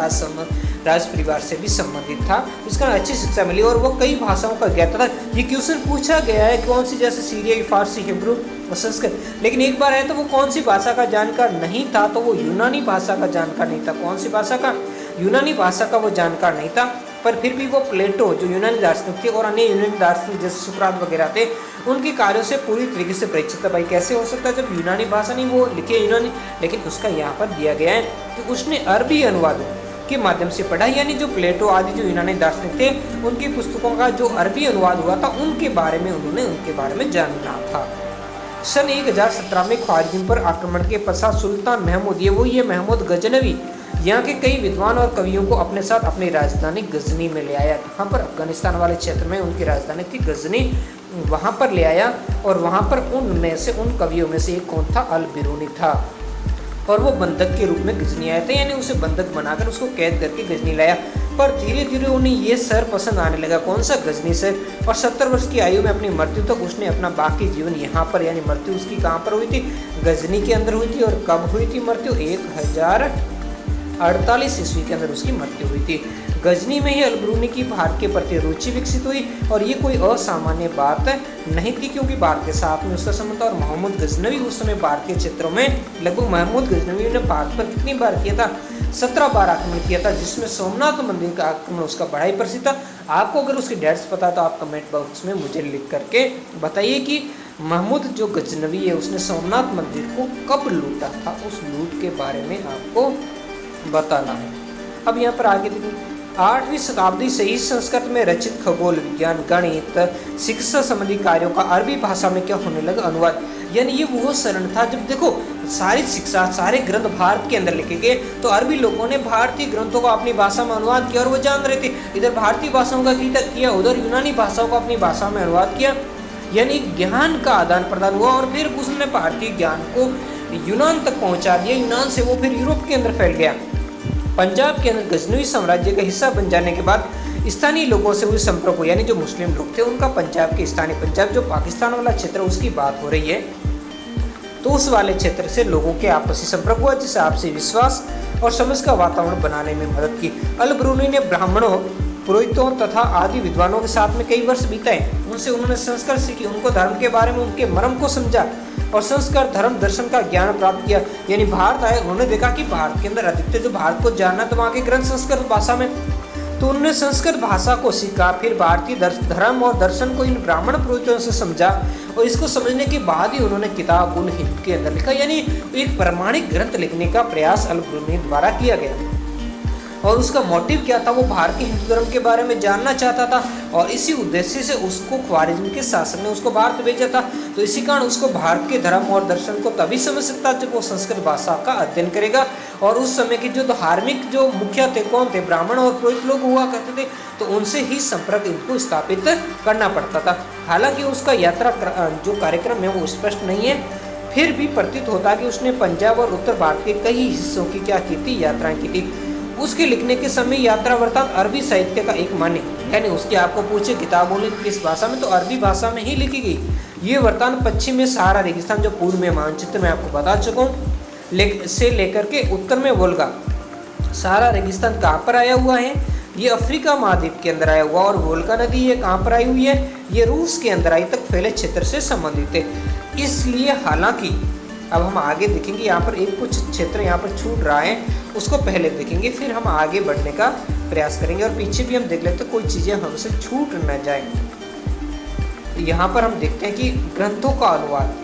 राज परिवार से भी संबंधित था, उसका अच्छी शिक्षा मिली और वो कई भाषाओं का ज्ञाता था। ये क्वेश्चन पूछा गया है कौन सी, जैसे सीरियाई, फारसी, हिब्रू और संस्कृत। लेकिन एक बार है तो वो कौन सी भाषा का जानकार नहीं था, तो वो यूनानी भाषा का जानकार नहीं था। कौन सी भाषा का, यूनानी भाषा का वो जानकार नहीं था। पर फिर भी वो प्लेटो जो यूनानी दार्शनिक थे और अन्य यूनानी दार्शनिक जैसे सुकरात वगैरह थे, उनके कार्यों से पूरी तरीके से परिचित था। भाई कैसे हो सकता है जब यूनानी भाषा नहीं वो लिखे यूनानी, लेकिन उसका यहाँ पर दिया गया है कि उसने अरबी अनुवाद के माध्यम से पढ़ा, यानी जो प्लेटो आदि जो यूनानी दार्शनिक थे उनकी पुस्तकों का जो अरबी अनुवाद हुआ था उनके बारे में उन्होंने उनके बारे में जानना था। सन 1017 में ख्वारिज़म पर आक्रमण के पश्चात सुल्तान महमूद ये महमूद गजनवी यहाँ के कई विद्वान और कवियों को अपने साथ अपनी राजधानी गजनी में ले आया। वहाँ पर अफगानिस्तान वाले क्षेत्र में उनकी राजधानी थी गजनी, वहाँ पर ले आया और वहाँ पर उन कवियों में से एक कौन था, अल बिरूनी था, और वो बंधक के रूप में गजनी आया था, यानी उसे बंधक बनाकर उसको कैद करके गजनी लाया। पर धीरे धीरे उन्हें ये शहर पसंद आने लगा, कौन सा, गजनी शहर, और 70 वर्ष की आयु में अपनी मृत्यु तक उसने अपना बाकी जीवन यहाँ पर, यानी मृत्यु उसकी कहाँ पर हुई थी, गजनी के अंदर हुई थी। और कब हुई थी मृत्यु, 1048 ईस्वी के अंदर उसकी मृत्यु हुई थी। गजनी में ही अल बिरूनी की भारत के प्रति रुचि विकसित हुई और ये कोई असामान्य बात नहीं थी, क्योंकि भारत के साथ में उसका संबंध था। और महमूद गजनवी उस समय भारतीय क्षेत्रों में लगभग महमूद गजनवी ने भारत पर कितनी बार किया था, 17 बार आक्रमण किया था, जिसमें सोमनाथ मंदिर का आक्रमण उसका बड़ा ही प्रसिद्ध था। आपको अगर उसकी डेट्स पता है तो आप कमेंट बॉक्स में मुझे लिख करके बताइए कि महमूद जो गजनवी है उसने सोमनाथ मंदिर को कब लूटा था, उस लूट के बारे में आपको बताना है। अब यहाँ पर आगे देखिए, 8वीं शताब्दी से ही संस्कृत में रचित खगोल विज्ञान, गणित, शिक्षा संबंधी कार्यों का अरबी भाषा में क्या होने लगा, अनुवाद। यानी ये वो चरण था जब देखो सारी शिक्षा, सारे ग्रंथ भारत के अंदर लिखे गए, तो अरबी लोगों ने भारतीय ग्रंथों को अपनी भाषा में अनुवाद किया और वो जान रहे थे। इधर भारतीय भाषाओं का किया, उधर यूनानी भाषाओं को अपनी भाषा में अनुवाद किया, यानी ज्ञान का आदान प्रदान हुआ। और फिर उसने भारतीय ज्ञान को यूनान तक पहुंचा दिया, यूनान से वो फिर यूरोप के अंदर फैल गया। पंजाब के अंदर गजनवी साम्राज्य का हिस्सा बन जाने के बाद स्थानीय लोगों से हुए संपर्क, यानी जो मुस्लिम लोग थे उनका पंजाब के स्थानीय, पंजाब जो पाकिस्तान वाला क्षेत्र उसकी बात हो रही है, तो उस वाले क्षेत्र से लोगों के आपसी संपर्क हुआ, जिससे आपसी विश्वास और समझ का वातावरण बनाने में मदद की। अल बिरूनी ने ब्राह्मणों, पुरोहितों तथा आदि विद्वानों के साथ में कई वर्ष बिताए, उनसे उन्होंने संस्कृत सीखी, उनको धर्म के बारे में उनके मर्म को समझा और संस्कार, धर्म, दर्शन का ज्ञान प्राप्त किया। यानी भारत आए, उन्होंने देखा कि भारत के अंदर अधिकतर जो भारत को जानना तो वहाँ के ग्रंथ संस्कृत भाषा में, तो उन्होंने संस्कृत भाषा को सीखा। फिर भारतीय धर्म और दर्शन को इन ब्राह्मण पुरोहितों से समझा और इसको समझने के बाद ही उन्होंने किताब उल हिंद के अंदर लिखा, यानी एक प्रमाणिक ग्रंथ लिखने का प्रयास अल बिरूनी द्वारा किया गया। और उसका मोटिव क्या था, वो भारत के हिंदू धर्म के बारे में जानना चाहता था और इसी उद्देश्य से उसको ख्वारिज़्म के शासक ने उसको भारत भेजा था। तो इसी कारण उसको भारत के धर्म और दर्शन को तभी समझ सकता जब वो संस्कृत भाषा का अध्ययन करेगा। और उस समय के जो धार्मिक जो मुखिया थे कौन थे, ब्राह्मण और पुरोहित लोग हुआ करते थे, तो उनसे ही संपर्क इनको स्थापित करना पड़ता था। हालांकि उसका यात्रा जो कार्यक्रम है वो स्पष्ट नहीं है, फिर भी प्रतीत होता है कि उसने पंजाब और उत्तर भारत के कई हिस्सों की क्या की थी, यात्राएं की थी। उसके लिखने के समय यात्रा वृत्तांत अरबी साहित्य का एक मान्य, यानी उसके आपको पूछे किताबों ने किस भाषा में, तो अरबी भाषा में ही लिखी गई। ये वृत्तांत पश्चिम में सहारा रेगिस्तान जो पूर्व में मानचित्र में आपको बता चुका हूँ, से लेकर के उत्तर में वोल्गा, सहारा रेगिस्तान कहाँ पर आया हुआ है, ये अफ्रीका महाद्वीप के अंदर आया हुआ। और वोल्गा नदी ये कहाँ पर आई हुई है, ये रूस के अंदर आई तक फैले क्षेत्र से संबंधित है। इसलिए हालांकि अब हम आगे देखेंगे, यहाँ पर एक कुछ क्षेत्र यहाँ पर छूट रहा है, उसको पहले देखेंगे, फिर हम आगे बढ़ने का प्रयास करेंगे और पीछे भी हम देख लेते हैं कोई चीज़ें हमसे छूट न जाए। यहाँ पर हम देखते हैं कि ग्रंथों का अनुवाद,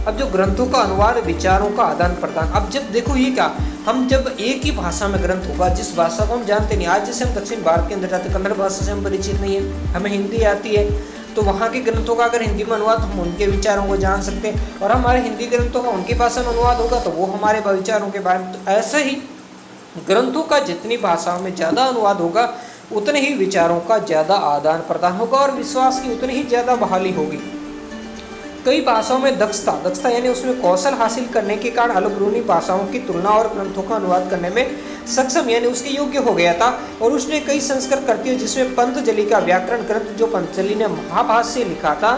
अब जो ग्रंथों का अनुवाद, विचारों का आदान प्रदान। अब जब देखो ये क्या, हम जब एक ही भाषा में ग्रंथ होगा, जिस भाषा को हम जानते नहीं, आज जैसे हम दक्षिण भारत के अंदर जाते, कन्नड़ भाषा से हम परिचित नहीं है, हमें हिंदी आती है, तो वहाँ के ग्रंथों का अगर हिंदी में अनुवाद, हम उनके विचारों को जान सकते हैं, और हमारे हिंदी ग्रंथों का उनकी भाषा में अनुवाद होगा तो वो हमारे विचारों के बारे में। तो ऐसा ही ग्रंथों का जितनी भाषाओं में ज़्यादा अनुवाद होगा उतने ही विचारों का ज़्यादा आदान प्रदान होगा और विश्वास की उतनी ही ज़्यादा बहाली होगी। कई भाषाओं में दक्षता यानी उसमें कौशल हासिल करने के कारण अल बिरूनी भाषाओं की तुलना और ग्रंथों का अनुवाद करने में सक्षम यानी उसके योग्य हो गया था। और उसने कई संस्कृत कृतियों जिसमें पंतजलि का व्याकरण ग्रंथ जो पंतजलि ने महाभाष्य लिखा था,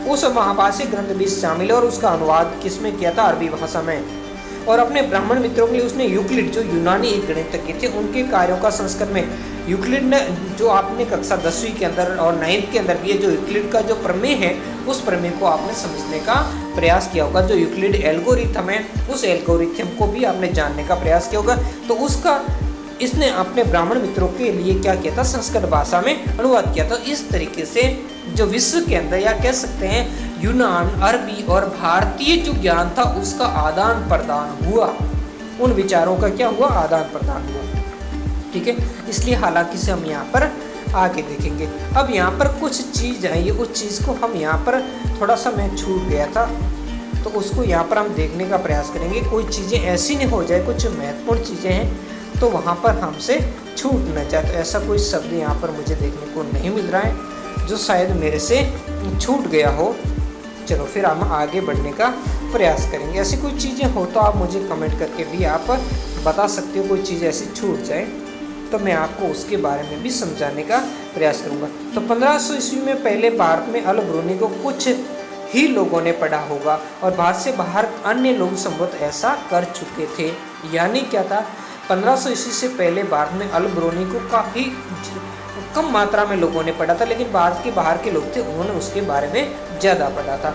उस महाभाष्य ग्रंथ भी शामिल है और उसका अनुवाद किसमें किया था, अरबी भाषा में। और अपने ब्राह्मण मित्रों के लिए उसने यूक्लिड जो यूनानी एक गणितज्ञ थे उनके कार्यों का संस्कृत में, यूक्लिड ने जो आपने कक्षा 10वीं के अंदर और 9th के अंदर भी जो यूक्लिड का जो प्रमेय है उस प्रमेय को आपने समझने का प्रयास किया होगा। जो यूक्लिड एल्गोरिथम है उस एल्गोरिथम को भी आपने जानने का प्रयास किया होगा। तो उसका इसने अपने ब्राह्मण मित्रों के लिए क्या किया था, संस्कृत भाषा में अनुवाद किया था। इस तरीके से जो विश्व के अंदर या कह सकते हैं यूनान, अरबी और भारतीय जो ज्ञान था उसका आदान प्रदान हुआ, उन विचारों का क्या हुआ, आदान प्रदान हुआ। ठीक है, इसलिए हालांकि से हम यहाँ पर आगे देखेंगे। अब यहाँ पर कुछ चीज़ है, ये उस चीज़ को हम यहाँ पर थोड़ा सा मैं छूट गया था तो उसको यहाँ पर हम देखने का प्रयास करेंगे। कोई चीज़ें ऐसी नहीं हो जाए, कुछ महत्वपूर्ण चीज़ें हैं तो वहाँ पर हमसे छूट न जाए। तो ऐसा कोई शब्द यहाँ पर मुझे देखने को नहीं मिल रहा है जो शायद मेरे से छूट गया हो। चलो फिर हम आगे बढ़ने का प्रयास करेंगे। ऐसी कोई चीज़ें हो तो आप मुझे कमेंट करके भी आप बता सकते हो, कोई चीज़ ऐसी छूट जाए तो मैं आपको उसके बारे में भी समझाने का प्रयास करूंगा। तो 1500 ईस्वी में पहले भारत में अल ब्रूनी को कुछ ही लोगों ने पढ़ा होगा और भारत से बाहर अन्य लोग संभवतः ऐसा कर चुके थे। यानी क्या था, 1500 ईस्वी से पहले भारत में अल ब्रूनी को काफ़ी कम मात्रा में लोगों ने पढ़ा था, लेकिन भारत के बाहर के लोग थे उन्होंने उसके बारे में ज़्यादा पढ़ा था।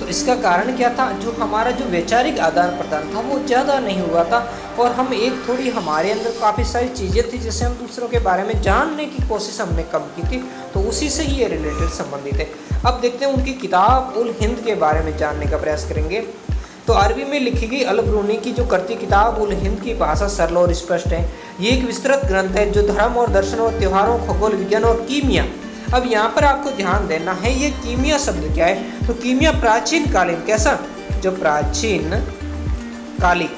तो इसका कारण क्या था, जो हमारा जो वैचारिक आदान प्रदान था वो ज़्यादा नहीं हुआ था और हम एक थोड़ी हमारे अंदर काफ़ी सारी चीज़ें थी जिससे हम दूसरों के बारे में जानने की कोशिश हमने कम की थी, तो उसी से ही ये रिलेटेड संबंधित है। अब देखते हैं उनकी किताब उल हिंद के बारे में जानने का प्रयास करेंगे। तो अरबी में लिखी गई अल ब्रूनी की जो करती किताब उल हिंद की भाषा सरल और स्पष्ट है। ये एक विस्तृत ग्रंथ है जो धर्म और दर्शन और त्योहारों, खगोल विज्ञान और कीमिया, अब यहाँ पर आपको ध्यान देना है ये कीमिया शब्द क्या है, तो कीमिया प्राचीन कालीन, कैसा, जो प्राचीन कालिक,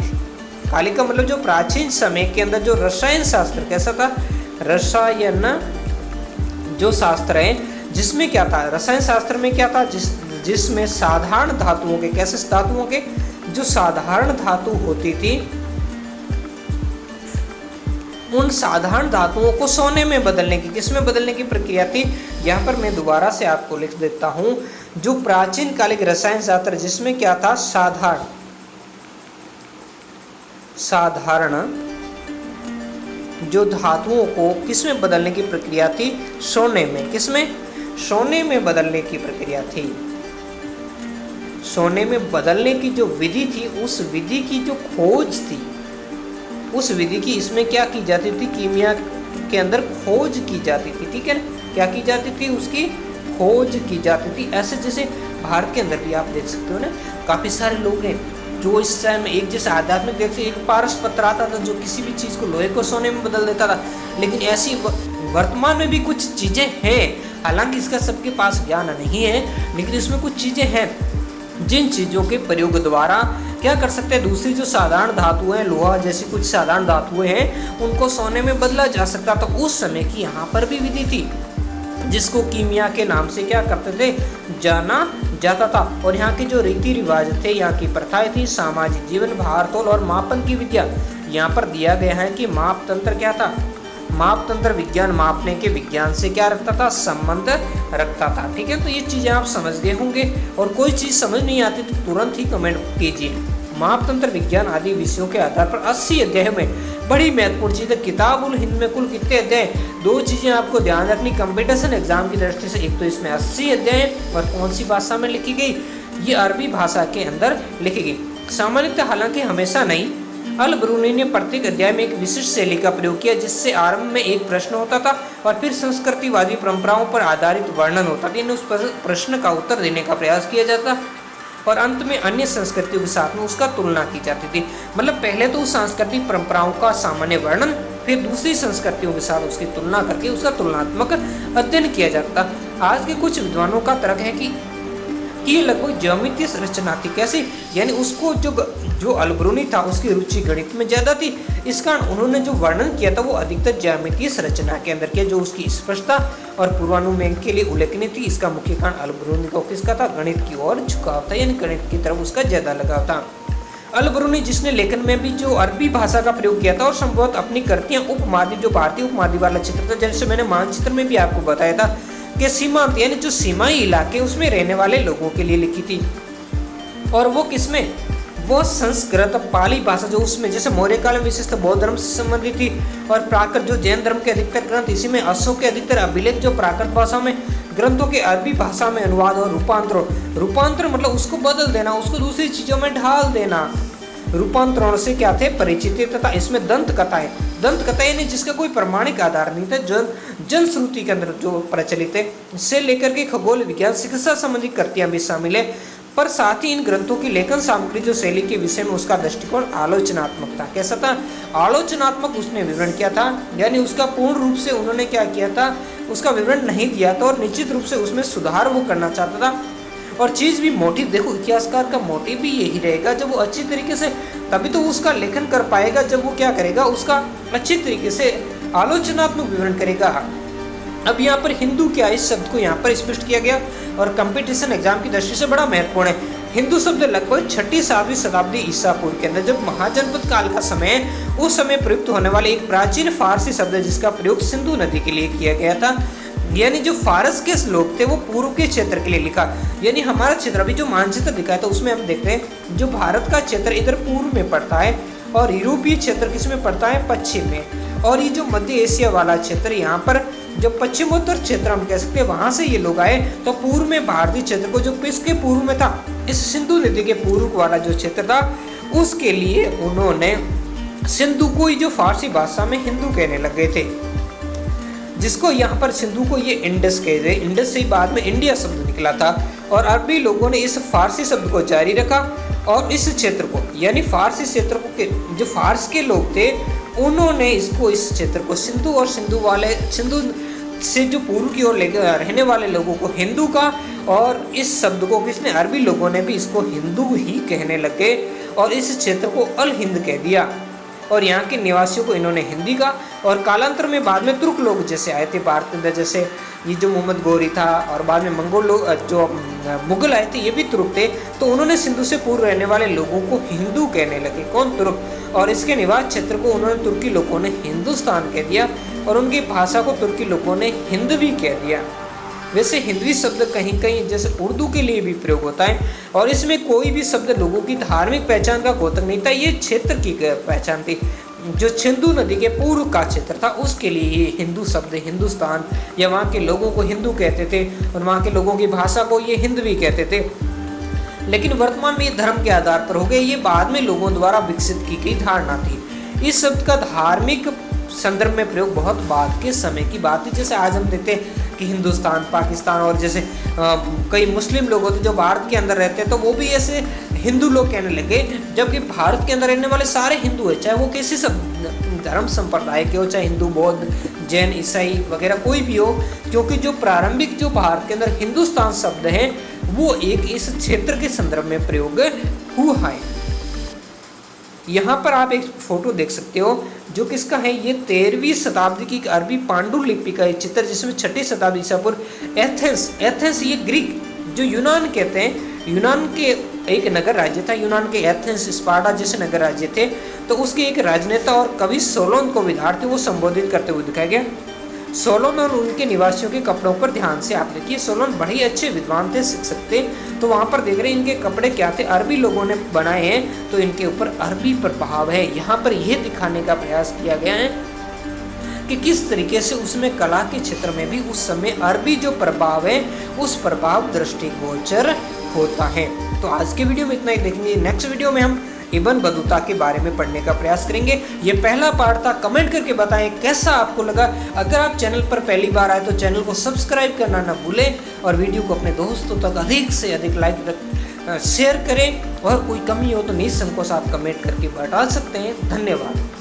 कालिक का मतलब जो प्राचीन समय के अंदर जो रसायन शास्त्र कैसा था, रसायन जो शास्त्र है जिसमें क्या था, रसायन शास्त्र में क्या था, जिसमें साधारण धातुओं के, कैसे धातुओं के, जो साधारण धातु होती थी उन साधारण धातुओं को सोने में बदलने की, किसमें बदलने की प्रक्रिया थी। यहाँ पर मैं दोबारा से आपको लिख देता हूँ, जो प्राचीन कालिक रसायन शास्त्र जिसमें क्या था, साधारण जो धातुओं को किसमें बदलने की प्रक्रिया थी, सोने में, किसमें, सोने में बदलने की प्रक्रिया थी। सोने में बदलने की जो विधि थी, उस विधि की जो खोज थी, उस विधि की इसमें क्या की जाती थी, कीमिया के अंदर खोज की जाती थी। ठीक है, क्या की जाती थी, उसकी खोज की जाती थी। ऐसे जैसे भारत के अंदर भी आप देख सकते हो ना, काफ़ी सारे लोग हैं जो इस टाइम एक जैसे आध्यात्मिक देखते, एक पारस पत्र आता था जो किसी भी चीज़ को लोहे को सोने में बदल देता था। लेकिन ऐसी वर्तमान में भी कुछ चीज़ें हैं, हालांकि इसका सबके पास ज्ञान नहीं है, लेकिन इसमें कुछ चीज़ें हैं जिन चीज़ों के प्रयोग द्वारा क्या कर सकते हैं, दूसरी जो साधारण धातु है, लोहा जैसी कुछ साधारण धातुएं हैं, उनको सोने में बदला जा सकता। तो उस समय की यहाँ पर भी विधि थी जिसको कीमिया के नाम से क्या करते थे, जाना जाता था। और यहाँ के जो रीति रिवाज थे, यहाँ की प्रथाएं थी, सामाजिक जीवन, भारतोल और मापन की विद्या। यहाँ पर दिया गया है कि माप तंत्र क्या था, माप तंत्र विज्ञान, मापने के विज्ञान से क्या रखता था, संबंध रखता था। ठीक है, तो ये चीज़ें आप समझ गए होंगे और कोई चीज़ समझ नहीं आती तो तुरंत ही कमेंट कीजिए। माप तंत्र विज्ञान आदि विषयों के आधार पर 80 अध्याय में बड़ी महत्वपूर्ण चीज़ है। किताब उल हिंद में कुल कितने अध्याय, दो चीज़ें आपको ध्यान रखनी कंपटीशन एग्जाम की दृष्टि से, एक तो इसमें 80 अध्याय और कौन सी भाषा में लिखी गई, ये अरबी भाषा के अंदर लिखी गई। सामान्यतः, हालांकि हमेशा नहीं, अल ब्रूनी ने प्रत्येक अध्याय में एक विशिष्ट शैली का प्रयोग किया, जिससे आरंभ में एक प्रश्न होता था और फिर संस्कृतिवादी परंपराओं पर आधारित वर्णन होता था। उस प्रश्न का उत्तर देने का प्रयास किया जाता और अंत में अन्य संस्कृतियों के साथ में उसका तुलना की जाती थी। मतलब पहले तो उस सांस्कृतिक परंपराओं का सामान्य वर्णन, फिर दूसरी संस्कृतियों के साथ उसकी तुलना करके उसका तुलनात्मक अध्ययन किया जाता। आज के कुछ विद्वानों का तर्क है कि ये लगभग ज्यामितीय रचना थी। कैसे, यानी उसको जो अल ब्रूनी था उसकी रुचि गणित में ज़्यादा थी, इस कारण उन्होंने जो वर्णन किया था वो अधिकतर ज्यामितीय रचना के अंदर किया, जो उसकी स्पष्टता और पूर्वानुमान के लिए उल्लेखनीय थी। इसका मुख्य कारण अल ब्रूनी को किसका था, गणित की ओर झुकाव था, यानी गणित की तरफ उसका ज़्यादा लगाव था। अल ब्रूनी जिसने लेखन में भी जो अरबी भाषा का प्रयोग किया था और संभवतः अपनी कृतियाँ उपमहाद्वीप, जो भारतीय उपमहाद्वीप वाला क्षेत्र था, जैसे मैंने मानचित्र में भी आपको बताया था कि सीमांत यानी जो सीमाई इलाके उसमें रहने वाले लोगों के लिए लिखी थी। और वो किसमें, वो संस्कृत पाली भाषा जो उसमें, जैसे मौर्य काल में विशिष्ट बौद्ध धर्म से संबंधित थी और प्राकृत जो जैन धर्म के अधिकतर ग्रंथ, इसी में अशोक के अधिकतर अभिलेख जो प्राकृत भाषा में ग्रंथों के अरबी भाषा में अनुवाद और रूपांतर मतलब उसको बदल देना, उसको दूसरी चीज़ों में ढाल देना, रूपांतरण से क्या थे परिचित थे, तथा इसमें दंत कथा यानी जिसका कोई प्रमाणिक आधार नहीं था, जनश्रुति के अंदर जो प्रचलित है, से लेकर के खगोल विज्ञान चिकित्सा संबंधी कृतियां भी शामिल है। पर साथ ही इन ग्रंथों की लेखन सामग्री जो शैली के विषय में उसका दृष्टिकोण आलोचनात्मक था। कैसा था? आलोचनात्मक उसने विवरण किया था, यानी उसका पूर्ण रूप से उन्होंने क्या किया था, उसका विवरण नहीं दिया था और निश्चित रूप से उसमें सुधार वो करना चाहता था। और चीज भी मोटिव देखो, इतिहासकार का मोटिव भी यही रहेगा, जब वो अच्छी तरीके से तभी तो उसका लेखन कर पाएगा, जब वो क्या करेगा, उसका अच्छी तरीके से आलोचनात्मक विवरण करेगा। अब यहाँ पर हिंदू क्या, इस शब्द को यहाँ पर स्पष्ट किया गया और कंपटीशन एग्जाम की दृष्टि से बड़ा महत्वपूर्ण है। हिंदू शब्द लगभग 6ठी-7वीं शताब्दी ईसा पूर्व के अंदर जब महाजनपद काल का समय, उस समय प्रयुक्त होने वाले एक प्राचीन फारसी शब्द है जिसका प्रयोग सिंधु नदी के लिए किया गया था। यानी जो फारस के लोग थे वो पूर्व के क्षेत्र के लिए लिखा, यानी हमारा क्षेत्र अभी जो मानचित्र दिखा है तो उसमें हम देखते हैं जो भारत का क्षेत्र इधर पूर्व में पड़ता है और यूरोपीय क्षेत्र किसमें पड़ता है, पश्चिम में। और ये जो मध्य एशिया वाला क्षेत्र, यहाँ पर जो पश्चिमोत्तर क्षेत्र हम कह सकते हैं, वहां से ये लोग आए। तो पूर्व में भारतीय क्षेत्र को जो किसके पूर्व में था, इस सिंधु नदी के पूर्व वाला जो क्षेत्र था, उसके लिए उन्होंने सिंधु को जो फारसी भाषा में हिंदू कहने लग गए थे, जिसको यहाँ पर सिंधु को ये इंडस कहते हैं। इंडस से ही बाद में इंडिया शब्द निकला था और अरबी लोगों ने इस फारसी शब्द को जारी रखा और इस क्षेत्र को, यानी फारसी क्षेत्र को जो फारस के लोग थे उन्होंने इसको, इस क्षेत्र को सिंधु और सिंधु से जो पूर्व की ओर रहने वाले लोगों को हिंदू का, और इस शब्द को किसने, अरबी लोगों ने भी इसको हिंदू ही कहने लगे और इस क्षेत्र को अल हिंद कह दिया और यहाँ के निवासियों को इन्होंने हिंदी का। और कालांतर में बाद में तुर्क लोग जैसे आए थे भारत के अंदर, जैसे ये जो मोहम्मद गोरी था और बाद में मंगोल लोग जो मुगल आए थे ये भी तुर्क थे, तो उन्होंने सिंधु से पूर्व रहने वाले लोगों को हिंदू कहने लगे। कौन? तुर्क। और इसके निवास क्षेत्र को उन्होंने तुर्की लोगों ने हिंदुस्तान कह दिया और उनकी भाषा को तुर्की लोगों ने हिंदवी कह दिया। वैसे हिंदवी शब्द कहीं कहीं जैसे उर्दू के लिए भी प्रयोग होता है और इसमें कोई भी शब्द लोगों की धार्मिक पहचान का द्योतक नहीं था, ये क्षेत्र की पहचान थी। जो सिंधु नदी के पूर्व का क्षेत्र था उसके लिए ये हिंदू शब्द, हिंदुस्तान, या वहाँ के लोगों को हिंदू कहते थे और वहाँ के लोगों की भाषा को ये हिंदवी कहते थे। लेकिन वर्तमान में ये धर्म के आधार पर हो गए, ये बाद में लोगों द्वारा विकसित की गई धारणा थी। इस शब्द का धार्मिक संदर्भ में प्रयोग बहुत बाद के समय की बात है। जैसे आज हम देखते हैं कि हिंदुस्तान, पाकिस्तान और जैसे कई मुस्लिम लोग होते जो भारत के अंदर रहते हैं तो वो भी ऐसे हिंदू लोग कहने लगे, जबकि भारत के अंदर रहने वाले सारे हिंदू है, चाहे वो किसी सब धर्म संप्रदाय के हो, चाहे हिंदू, बौद्ध, जैन, ईसाई वगैरह कोई भी हो, क्योंकि जो प्रारंभिक जो भारत के अंदर हिंदुस्तान शब्द है वो एक इस क्षेत्र के संदर्भ में प्रयोग हुआ है। यहाँ पर आप एक फोटो देख सकते हो जो किसका है, ये 13वीं शताब्दी की अरबी पांडुलिपि का एक चित्र जिसमें 6ठी शताब्दी ईसा पूर्व एथेंस ये ग्रीक जो यूनान कहते हैं, यूनान के एक नगर राज्य था, यूनान के एथेंस, स्पार्टा जैसे नगर राज्य थे, तो उसके एक राजनेता और कवि सोलोन को विद्यार्थी वो संबोधित करते हुए दिखाया गया। सोलोन और उनके निवासियों के कपड़ों पर ध्यान से आप देखिए, सोलोन बड़े ही अच्छे विद्वान थे, शिक्षक थे, तो वहाँ पर देख रहे हैं इनके कपड़े क्या थे, अरबी लोगों ने बनाए हैं, तो इनके ऊपर अरबी प्रभाव है। यहाँ पर यह दिखाने का प्रयास किया गया है कि किस तरीके से उसमें कला के क्षेत्र में भी उस समय अरबी जो प्रभाव है उस प्रभाव दृष्टिगोचर होता है। तो आज के वीडियो में इतना ही, देखेंगे नेक्स्ट वीडियो में हम इब्न बतूता के बारे में पढ़ने का प्रयास करेंगे। ये पहला पार्ट था, कमेंट करके बताएं कैसा आपको लगा। अगर आप चैनल पर पहली बार आए तो चैनल को सब्सक्राइब करना ना भूलें और वीडियो को अपने दोस्तों तक अधिक से अधिक लाइक शेयर करें और कोई कमी हो तो निसंकोच आप कमेंट करके बता सकते हैं। धन्यवाद।